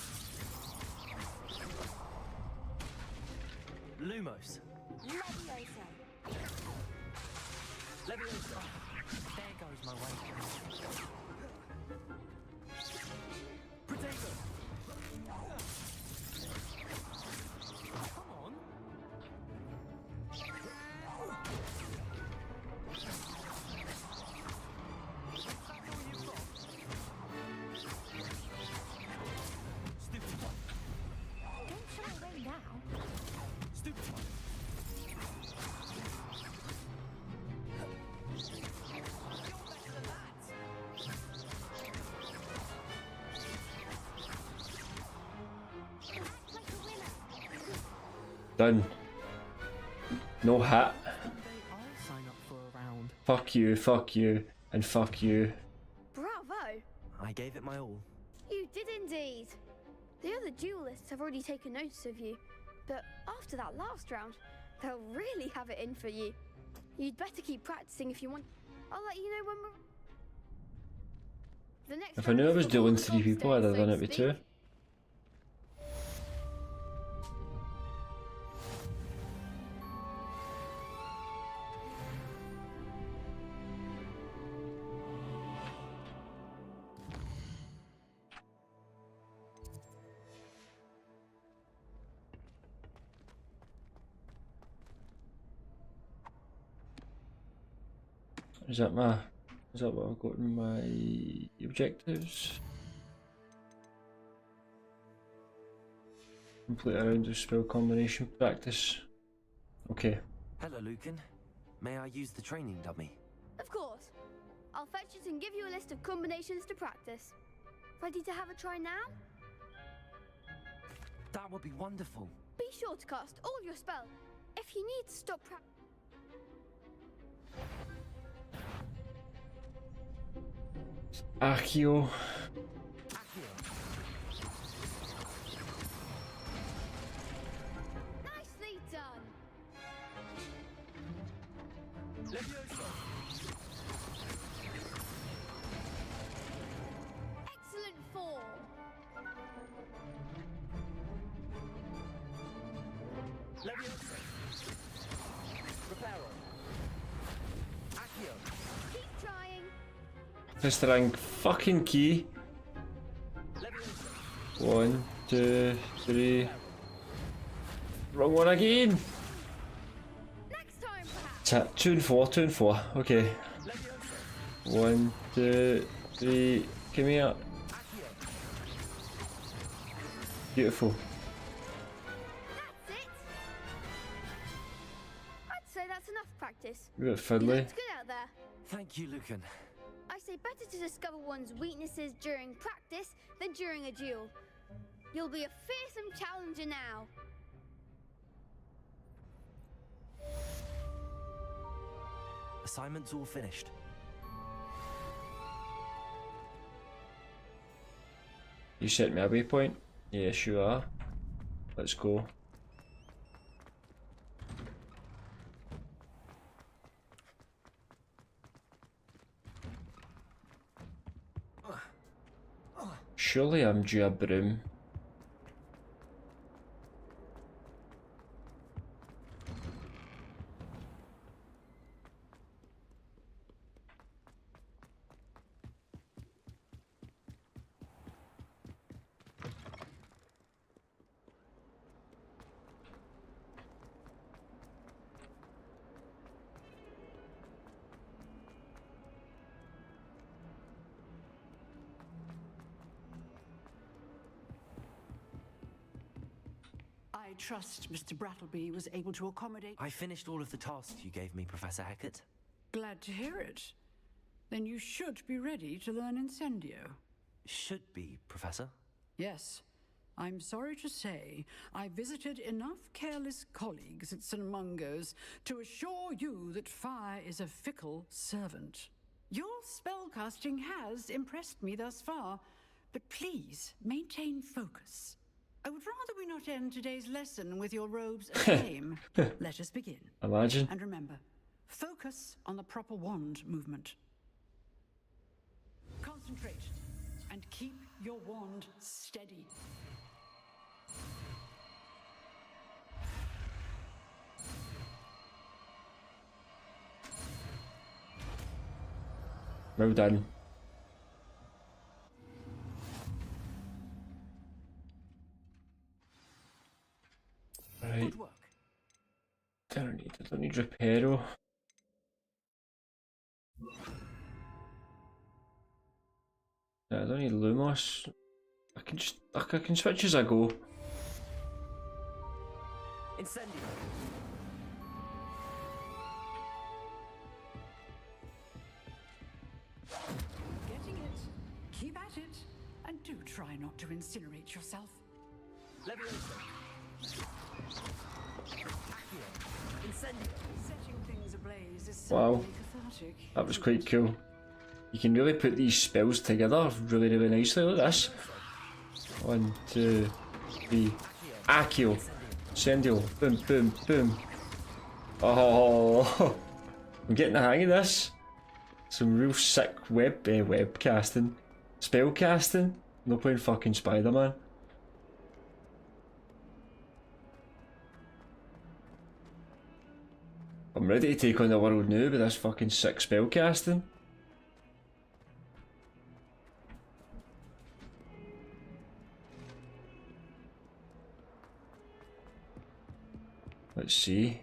Lumos. Leviosa. Leviosa. There goes my way. Potato! Come on! Stupid one. Don't shy away now. Stupid one. Done. No hat. I'll sign up for a round. Fuck you, and fuck you. Bravo! I gave it my all. You did indeed. The other duelists have already taken notice of you, but after that last round, they'll really have it in for you. You'd better keep practicing if you want. I'll let you know when we're. The next If I knew I round was is dueling before 3 the people, I'd have so done to it with speak. 2. Is that what I've got in my objectives? Complete a round of spell combination practice. Okay. Hello, Lucan. May I use the training dummy? Of course. I'll fetch it and give you a list of combinations to practice. Ready to have a try now? That would be wonderful. Be sure to cast all your spell. If you need to stop practice. Accio. Nicely done. Excellent form. Keep trying. Press the rank fucking key. 1, 2, 3. Wrong one again. Next time, perhaps. 2 and 4, 2 and 4. Okay. 1, 2, 3. Give me up. Beautiful. That's it. I'd say that's enough practice. A bit You fiddly. looked good out there. Thank you, Lucan. I say better to discover one's weaknesses during practice than during a duel. You'll be a fearsome challenger now. Assignment's all finished. You set me a waypoint? Yes, you are. Let's go. Surely I'm due a broom. I trust Mr. Brattleby was able to accommodate. I finished all of the tasks you gave me, Professor Hackett. Glad to hear it. Then you should be ready to learn Incendio. Should be, Professor. Yes. I'm sorry to say, I visited enough careless colleagues at St. Mungo's to assure you that fire is a fickle servant. Your spellcasting has impressed me thus far, but please maintain focus. I would rather we not end today's lesson with your robes of shame. Let us begin. Imagine. And remember, focus on the proper wand movement. Concentrate and keep your wand steady. Well done. Right. I don't need Reparo. I don't need Lumos. I can switch as I go. Incendio. Getting it. Keep at it. And do try not to incinerate yourself. Setting things ablaze is Wow, certainly cathartic. that was quite cool. You can really put these spells together really nicely like this. 1, 2, 3. Accio. Incendio. Boom, boom, boom. Oh, I'm getting the hang of this. Some real sick web casting. Spell casting. No playing fucking Spider-Man. I'm ready to take on the world now with this fucking sick spell casting. Let's see.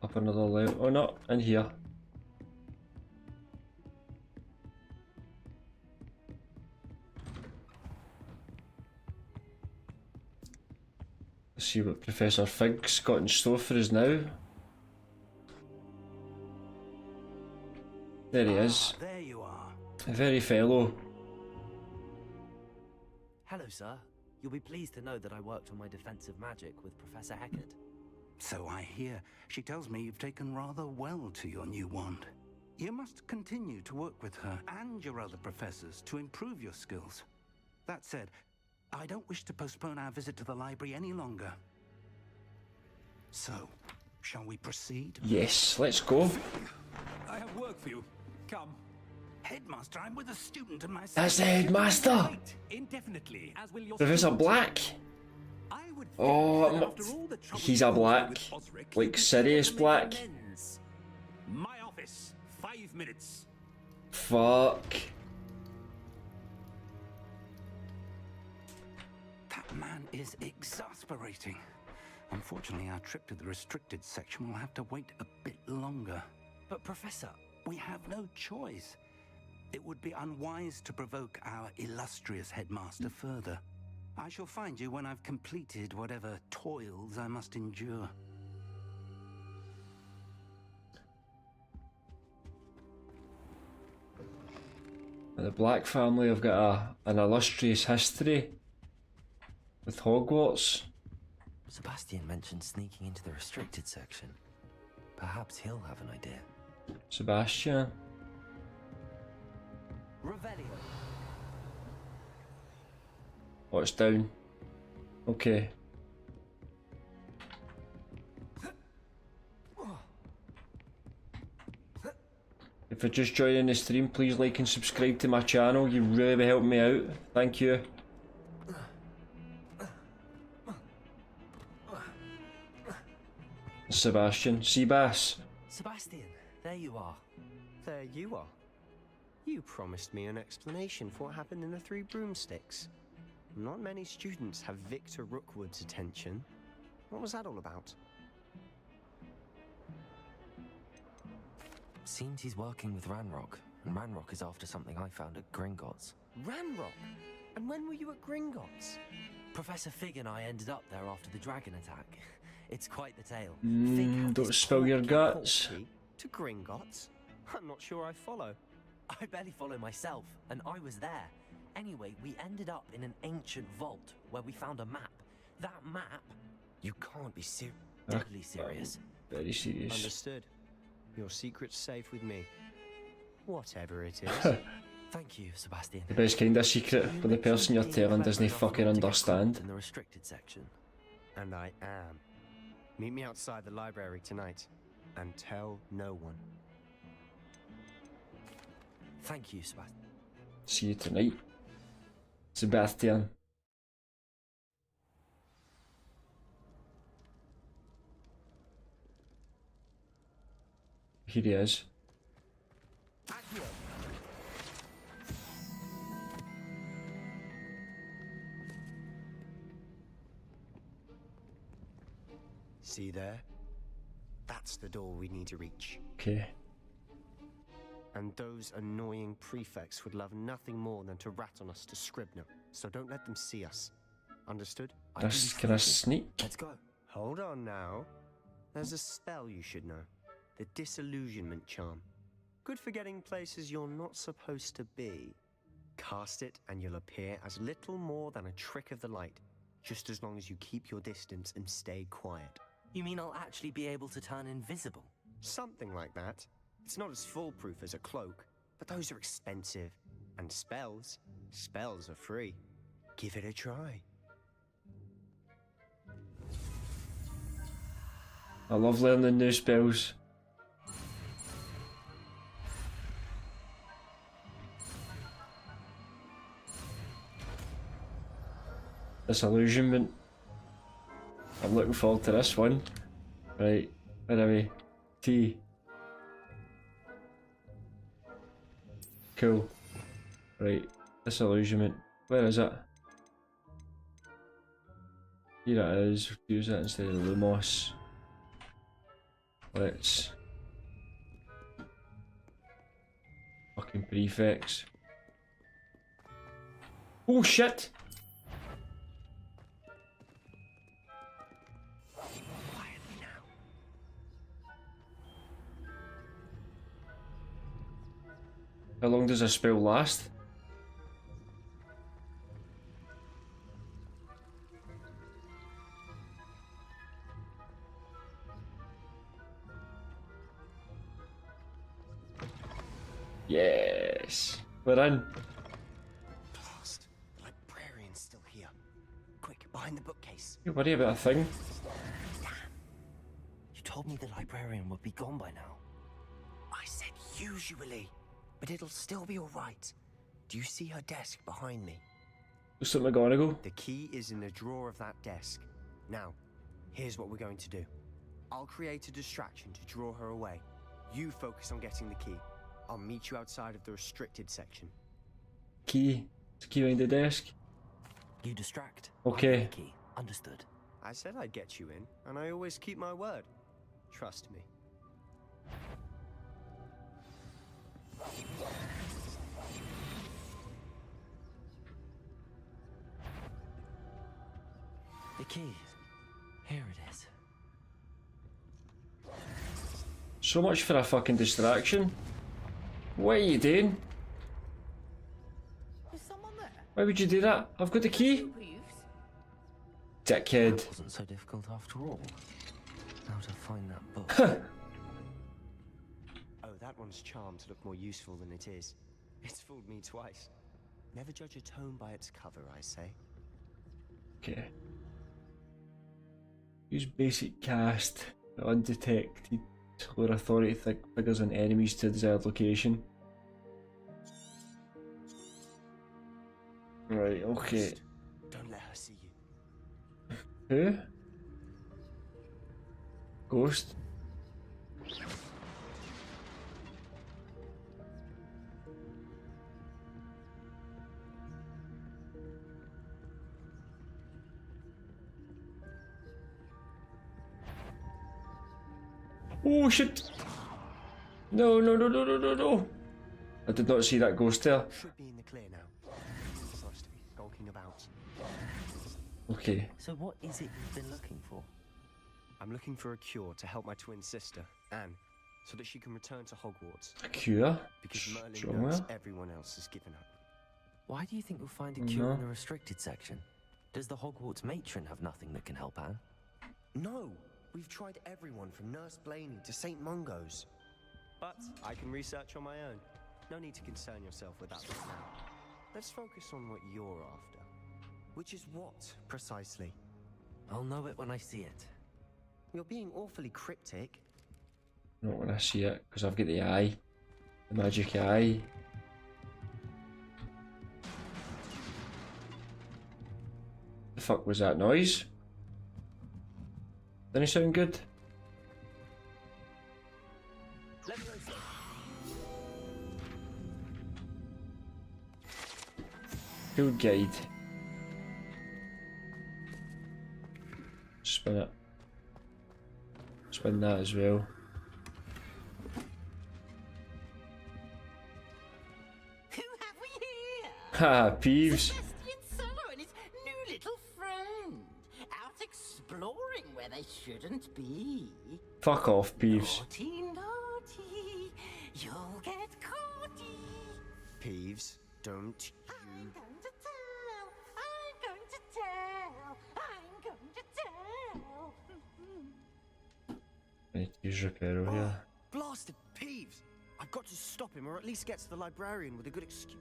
Up another level. Oh no, in here. Let's see what Professor Fig's got in store for us now. There he is. There you are. A very fellow. Hello, sir. You'll be pleased to know that I worked on my defensive magic with Professor Heckert. So I hear. She tells me you've taken rather well to your new wand. You must continue to work with her and your other professors to improve your skills. That said, I don't wish to postpone our visit to the library any longer. So, shall we proceed? Yes, let's go. I have work for you. Come. Headmaster, I'm with a student and my... That's the Headmaster! Indefinitely, as will your Professor Black? Oh, he's a black. Like Sirius Black. My office. 5 minutes. Fuck. That man is exasperating. Unfortunately, our trip to the restricted section will have to wait a bit longer. But Professor... We have no choice. It would be unwise to provoke our illustrious headmaster further. I shall find you when I've completed whatever toils I must endure. The Black family have got an illustrious history with Hogwarts. Sebastian mentioned sneaking into the restricted section. Perhaps he'll have an idea. Sebastian. Revelio. Oh, it's down. Okay. If you're just joining the stream, please like and subscribe to my channel. You really be helping me out. Thank you. Sebastian. Seabass. Sebastian, there you are. There you are. You promised me an explanation for what happened in the Three Broomsticks. Not many students have Victor Rookwood's attention. What was that all about? Seems he's working with Ranrock, and Ranrock is after something I found at Gringotts. Ranrock? And when were you at Gringotts? Professor Fig and I ended up there after the dragon attack. It's quite the tale. Don't spill your guts. To Gringotts? I'm not sure I follow. I barely follow myself, and I was there. Anyway, we ended up in an ancient vault where we found a map. That map... You can't be deadly serious. Very serious. Understood. Your secret's safe with me. Whatever it is. Thank you, Sebastian. The best kind of secret, but the person you're telling doesn't fucking understand. In the restricted section. And I am. Meet me outside the library tonight, and tell no one. Thank you, Sebastian. See you tonight, Sebastian. Here he is. See there? That's the door we need to reach. Okay. And those annoying prefects would love nothing more than to rat on us to Scribner, so don't let them see us. Understood? Can I sneak? Let's go. Hold on now. There's a spell you should know. The Disillusionment Charm. Good for getting places you're not supposed to be. Cast it and you'll appear as little more than a trick of the light, just as long as you keep your distance and stay quiet. You mean I'll actually be able to turn invisible? Something like that. It's not as foolproof as a cloak, but those are expensive. And spells are free. Give it a try. I love learning new spells. Disillusionment. I'm looking forward to this one. Right, where are we? T. Cool. Right, disillusionment. Where is it? Here it is. Use that instead of Lumos. Let's. Fucking prefects. Oh shit! How long does a spell last? Yes, we're in. Blast. The librarian's still here. Quick, behind the bookcase. You worry about a thing. Damn. You told me the librarian would be gone by now. I said usually, but it'll still be all right. Do you see her desk behind me? Looks like McGonagall. The key is in the drawer of that desk. Now, here's what we're going to do. I'll create a distraction to draw her away. You focus on getting the key. I'll meet you outside of the restricted section. Key. It's key behind the desk. You distract. Okay. Key. Understood. I said I'd get you in, and I always keep my word. Trust me. The key. Here it is. So much for a fucking distraction. What are you doing? Is someone there? Why would you do that? I've got the key. Dickhead. That wasn't so difficult after all. How to find that book? Oh, that one's charmed to look more useful than it is. It's fooled me twice. Never judge a tome by its cover, I say. Okay. Use basic cast. Undetected. Lure authority figures and enemies to a desired location. Right, okay. Don't let her see you. Who? Ghost? Oh shit! No, no, no, no, no, no, no! I did not see that ghost there. Should be in the clear now. Supposed to be skulking about. Okay. So what is it you've been looking for? I'm looking for a cure to help my twin sister, Anne, so that she can return to Hogwarts. A cure? Because Merlin Stronger? knows everyone else has given up. Why do you think we'll find a cure No. in the restricted section? Does the Hogwarts matron have nothing that can help Anne? No! We've tried everyone from Nurse Blaney to St. Mungo's. But I can research on my own. No need to concern yourself with that right now. Let's focus on what you're after. Which is what, precisely? I'll know it when I see it. You're being awfully cryptic. Not when I see it, because I've got the eye. The magic eye. The fuck was that noise? Didn't it sound good? Field guide. Spin it. Let's win that as well. Who have we here? Ha, Peeves. Sebastian Solo and his new little friend. Out exploring where they shouldn't be. Fuck off, Peeves. Naughty, naughty. You'll get caughty. Peeves, don't you... I'm going to tell. I'm going to tell. I'm going to tell. I need to use Reparo here. Blasted Peeves! I've got to stop him, or at least get to the librarian with a good excuse.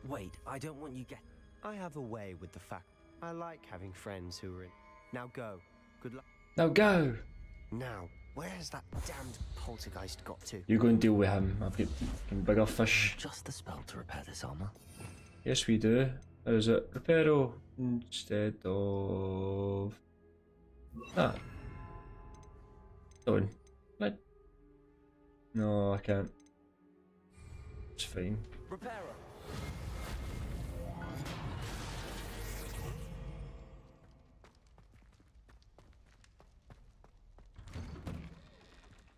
Wait, I don't want you get... I have a way with the fact. I like having friends who are in... Now go. Good luck. Now go! Now, where's that damned poltergeist got to? You go and deal with him. I've got fucking bigger fish. Just the spell to repair this armor. Yes, we do. Or is it Reparo instead of... Ah. Done. What? No, I can't. It's fine. Reparo.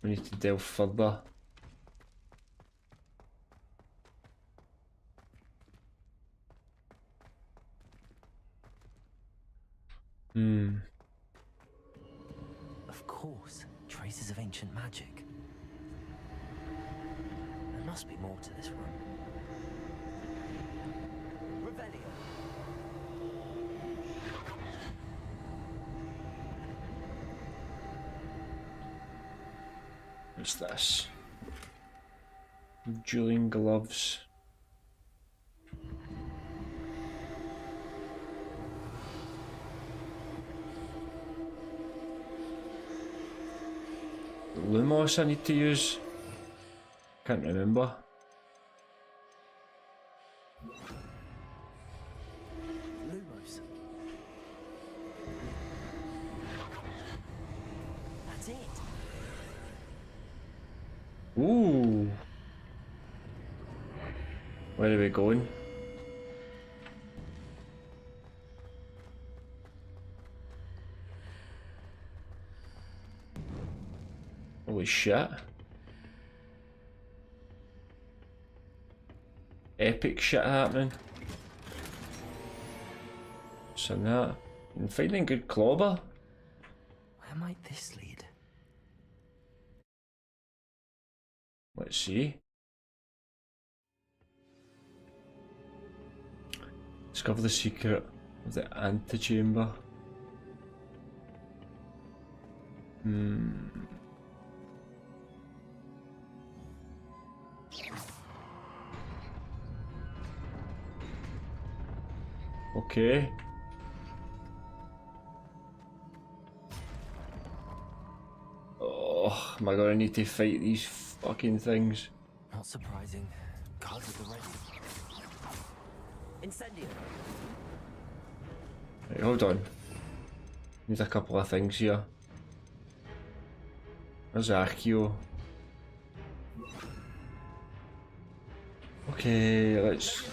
We need to delve further. Of course, traces of ancient magic. There must be more to this room. Revelio. What's this? Dueling gloves. Lumos I need to use. Can't remember. Lumos. That's it. Ooh. Where are we going? Holy shit. Epic shit happening. So that. And finding good clobber. Where might this lead? Let's see. Discover the secret of the antechamber. Okay. Oh my god, I need to fight these fucking things. Not surprising. Guards at the ready. Incendio. Right, hold on. Need a couple of things here. There's Archeo. Okay, let's...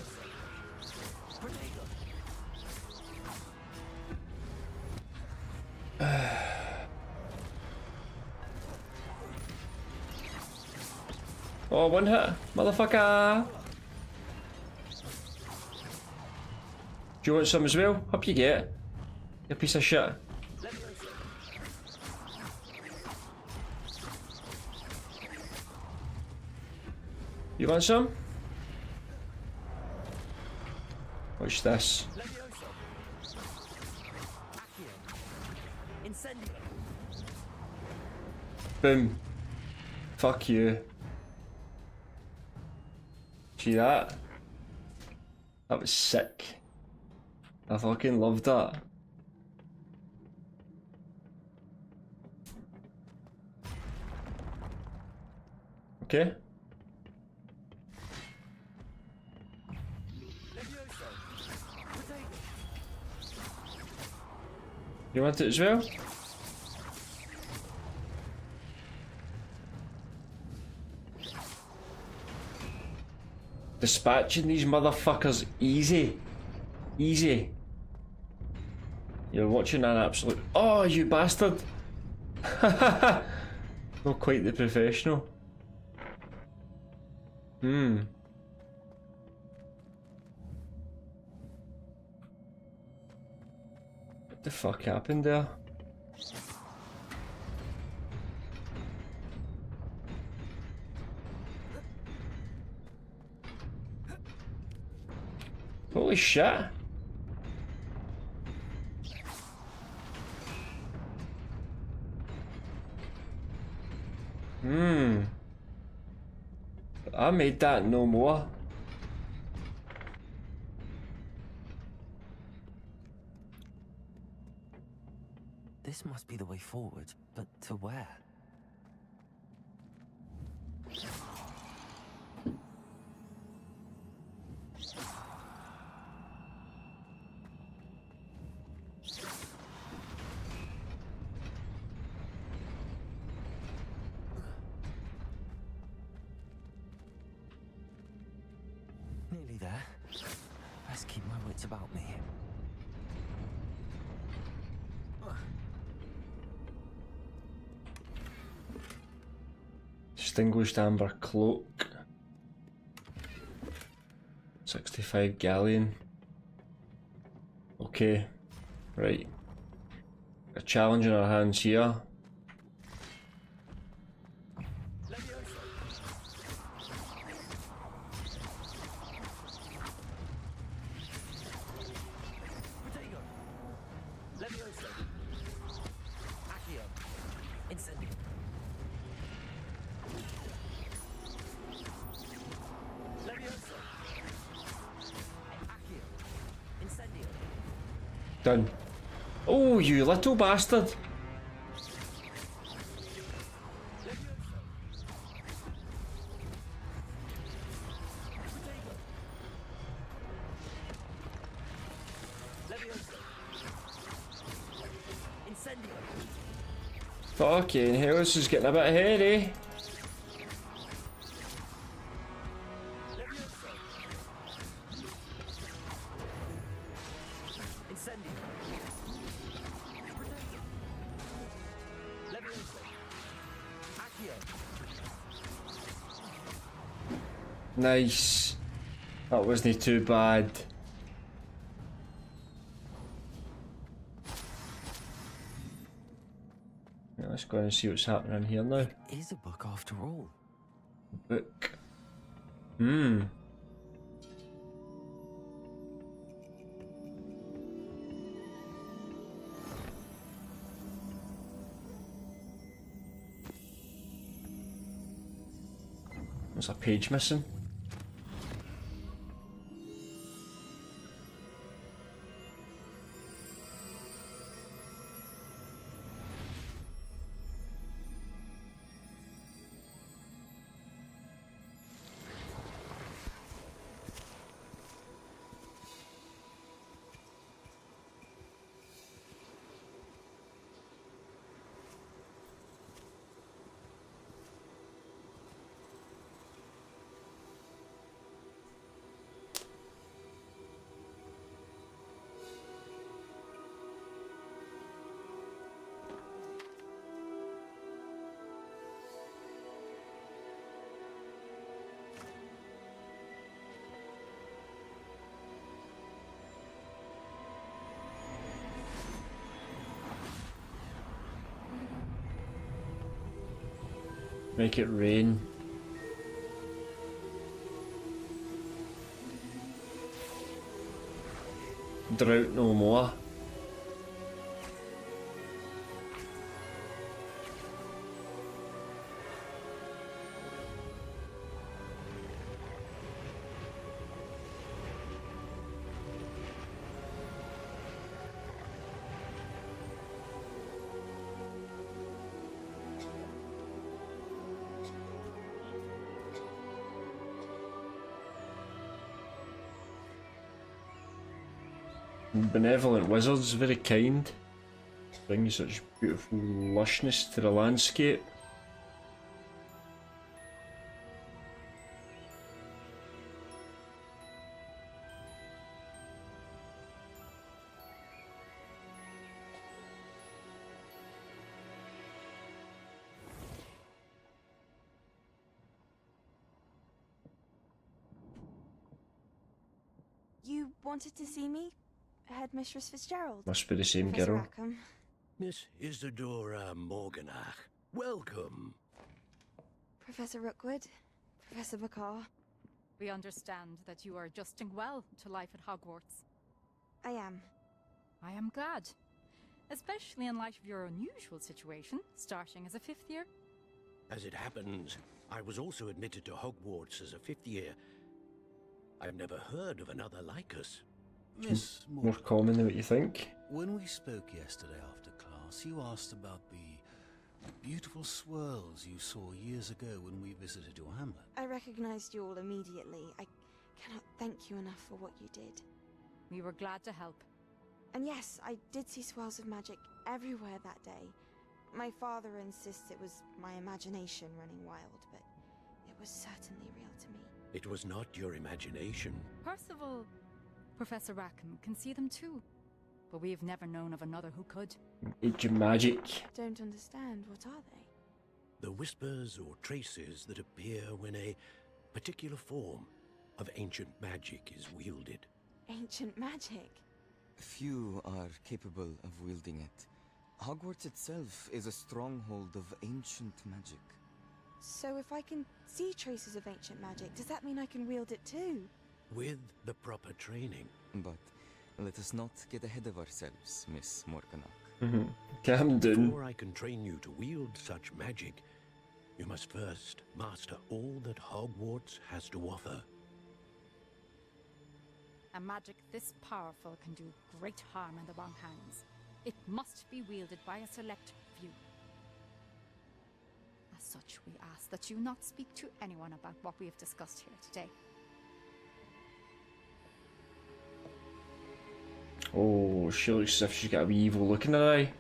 Oh, one hit, motherfucker! Do you want some as well? Up you get. You piece of shit. You want some? Watch this. Boom. Fuck you. See that? That was sick. I fucking loved that. Okay. You want it as well? Dispatching these motherfuckers easy. Easy. You're watching an absolute... Oh, you bastard! Not quite the professional. What the fuck happened there? Holy shit! I made that no more. This must be the way forward, but to where? Nearly there. Best keep my wits about me. Distinguished amber cloak. 65 galleon. Okay, right. A challenge in our hands here. Done. Oh, you little bastard! Fucking hell, this is getting a bit hairy. Nice. That wasn't too bad. Yeah, let's go and see what's happening here now. It is a book after all. Book. There's a page missing. Make it rain. Drought no more. Benevolent wizards, very kind. Bring such beautiful lushness to the landscape. wanted to see me? Headmistress Fitzgerald? Must be the same Professor girl. Rackham. Miss Isadora Morganach, welcome. Professor Rookwood? Professor Bakar? We understand that you are adjusting well to life at Hogwarts. I am. I am glad. Especially in light of your unusual situation, starting as a 5th year. As it happens, I was also admitted to Hogwarts as a 5th year. I've never heard of another like us. Miss More common than what you think. when we spoke yesterday after class, you asked about the beautiful swirls you saw years ago when we visited your hamlet. I recognized you all immediately. I cannot thank you enough for what you did. We were glad to help. And yes, I did see swirls of magic everywhere that day. My father insists it was my imagination running wild, but it was certainly real to me. It was not your imagination. Percival, Professor Rackham can see them too. But we've never known of another who could. Ancient magic. Don't understand. What are they? The whispers or traces that appear when a particular form of ancient magic is wielded. Ancient magic? Few are capable of wielding it. Hogwarts itself is a stronghold of ancient magic. So if I can see traces of ancient magic, does that mean I can wield it too? With the proper training. But let us not get ahead of ourselves, Miss Morganach. Camden. Before I can train you to wield such magic, you must first master all that Hogwarts has to offer. A magic this powerful can do great harm in the wrong hands. It must be wielded by a select few. As such, we ask that you not speak to anyone about what we have discussed here today. Oh, she looks as if she's got a wee evil look in her eye.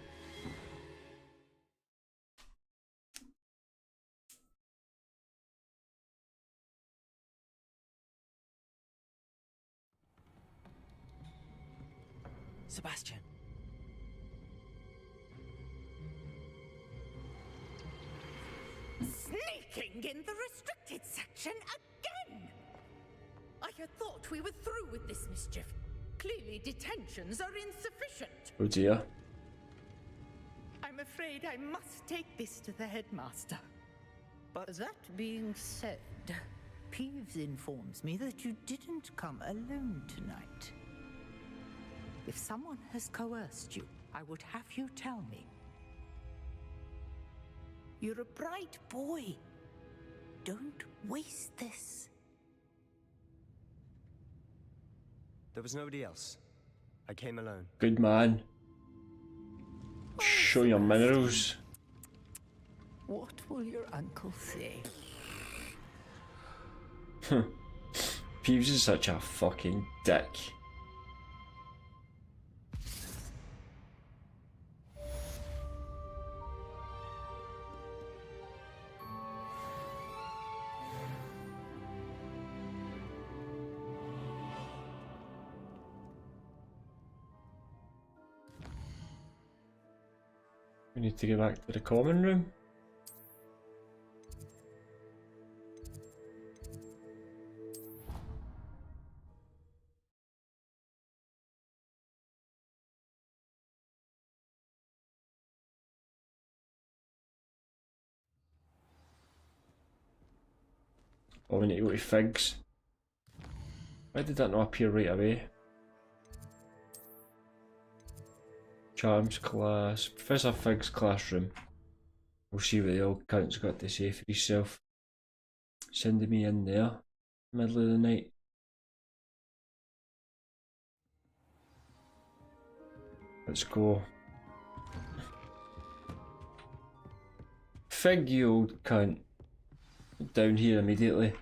Sebastian. Sneaking in the restricted section again! I had thought we were through with this mischief. Clearly detentions are insufficient. Oh dear. I'm afraid I must take this to the headmaster. But that being said, Peeves informs me that you didn't come alone tonight. If someone has coerced you, I would have you tell me. You're a bright boy. Don't waste this. There was nobody else. I came alone. Good man. Show your minerals. What will your uncle say? Peeves is such a fucking dick. We need to get back to the common room. Oh, we need to go to Figs. Why did that not appear right away? Charms class, Professor Fig's classroom. We'll see what the old cunt's got to say for himself. Sending me in there, middle of the night. Let's go. Fig, you old cunt. Down here immediately.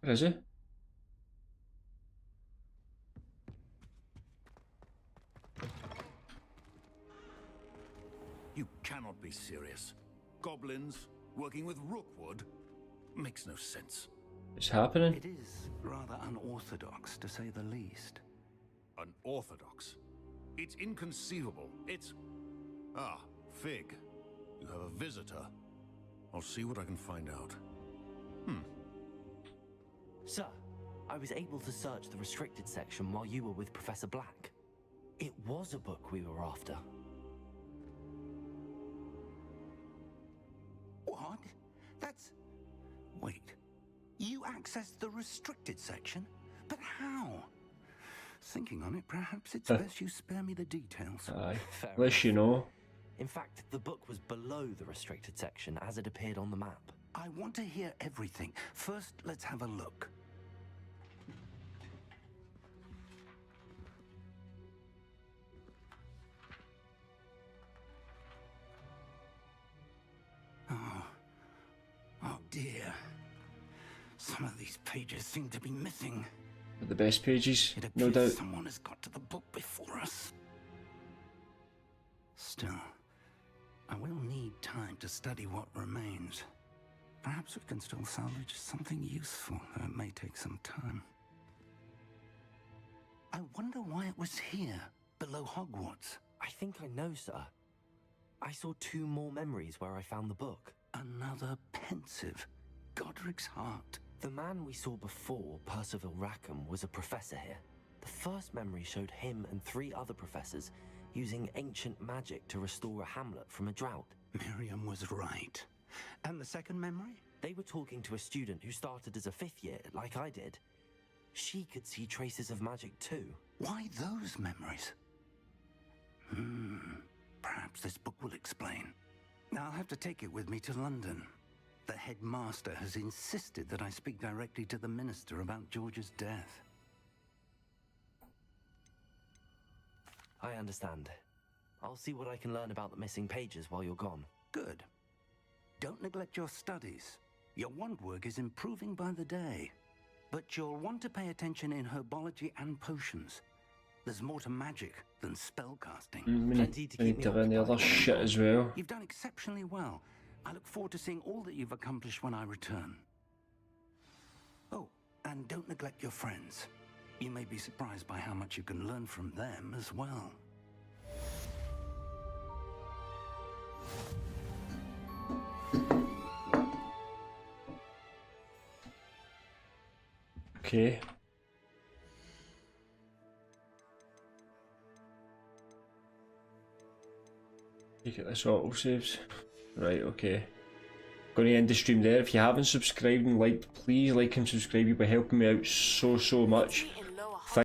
Where is he? You cannot be serious. Goblins working with Rookwood makes no sense. It's happening. It is rather unorthodox, to say the least. Unorthodox? It's inconceivable. It's... Ah, Fig. You have a visitor. I'll see what I can find out. Sir, I was able to search the restricted section while you were with Professor Black. It was a book we were after. What? That's... Wait. You accessed the restricted section? But how? Thinking on it, perhaps it's best you spare me the details. Aye. Unless you know. In fact, the book was below the restricted section as it appeared on the map. I want to hear everything. First, let's have a look. Oh dear. Some of these pages seem to be missing. The best pages, It no appears doubt. someone has got to the book before us. Still, I will need time to study what remains. Perhaps we can still salvage something useful, though it may take some time. I wonder why it was here, below Hogwarts. I think I know, sir. I saw 2 more memories where I found the book. Another pensive Godric's heart. The man we saw before, Percival Rackham, was a professor here. The first memory showed him and 3 other professors using ancient magic to restore a hamlet from a drought. Miriam was right. And the second memory? They were talking to a student who started as a 5th year, like I did. She could see traces of magic too. Why those memories? Perhaps this book will explain. Now I'll have to take it with me to London. The headmaster has insisted that I speak directly to the minister about George's death. I understand. I'll see what I can learn about the missing pages while you're gone. Good. Don't neglect your studies. Your wand work is improving by the day. But you'll want to pay attention in herbology and potions. There's more to magic than spellcasting. We need to learn the other shit as well. You've done exceptionally well. I look forward to seeing all that you've accomplished when I return. Oh, and don't neglect your friends. You may be surprised by how much you can learn from them as well. Okay. Take it this autosaves. Right, okay. Going to end the stream there. If you haven't subscribed and liked, please like and subscribe. You'll be helping me out so much.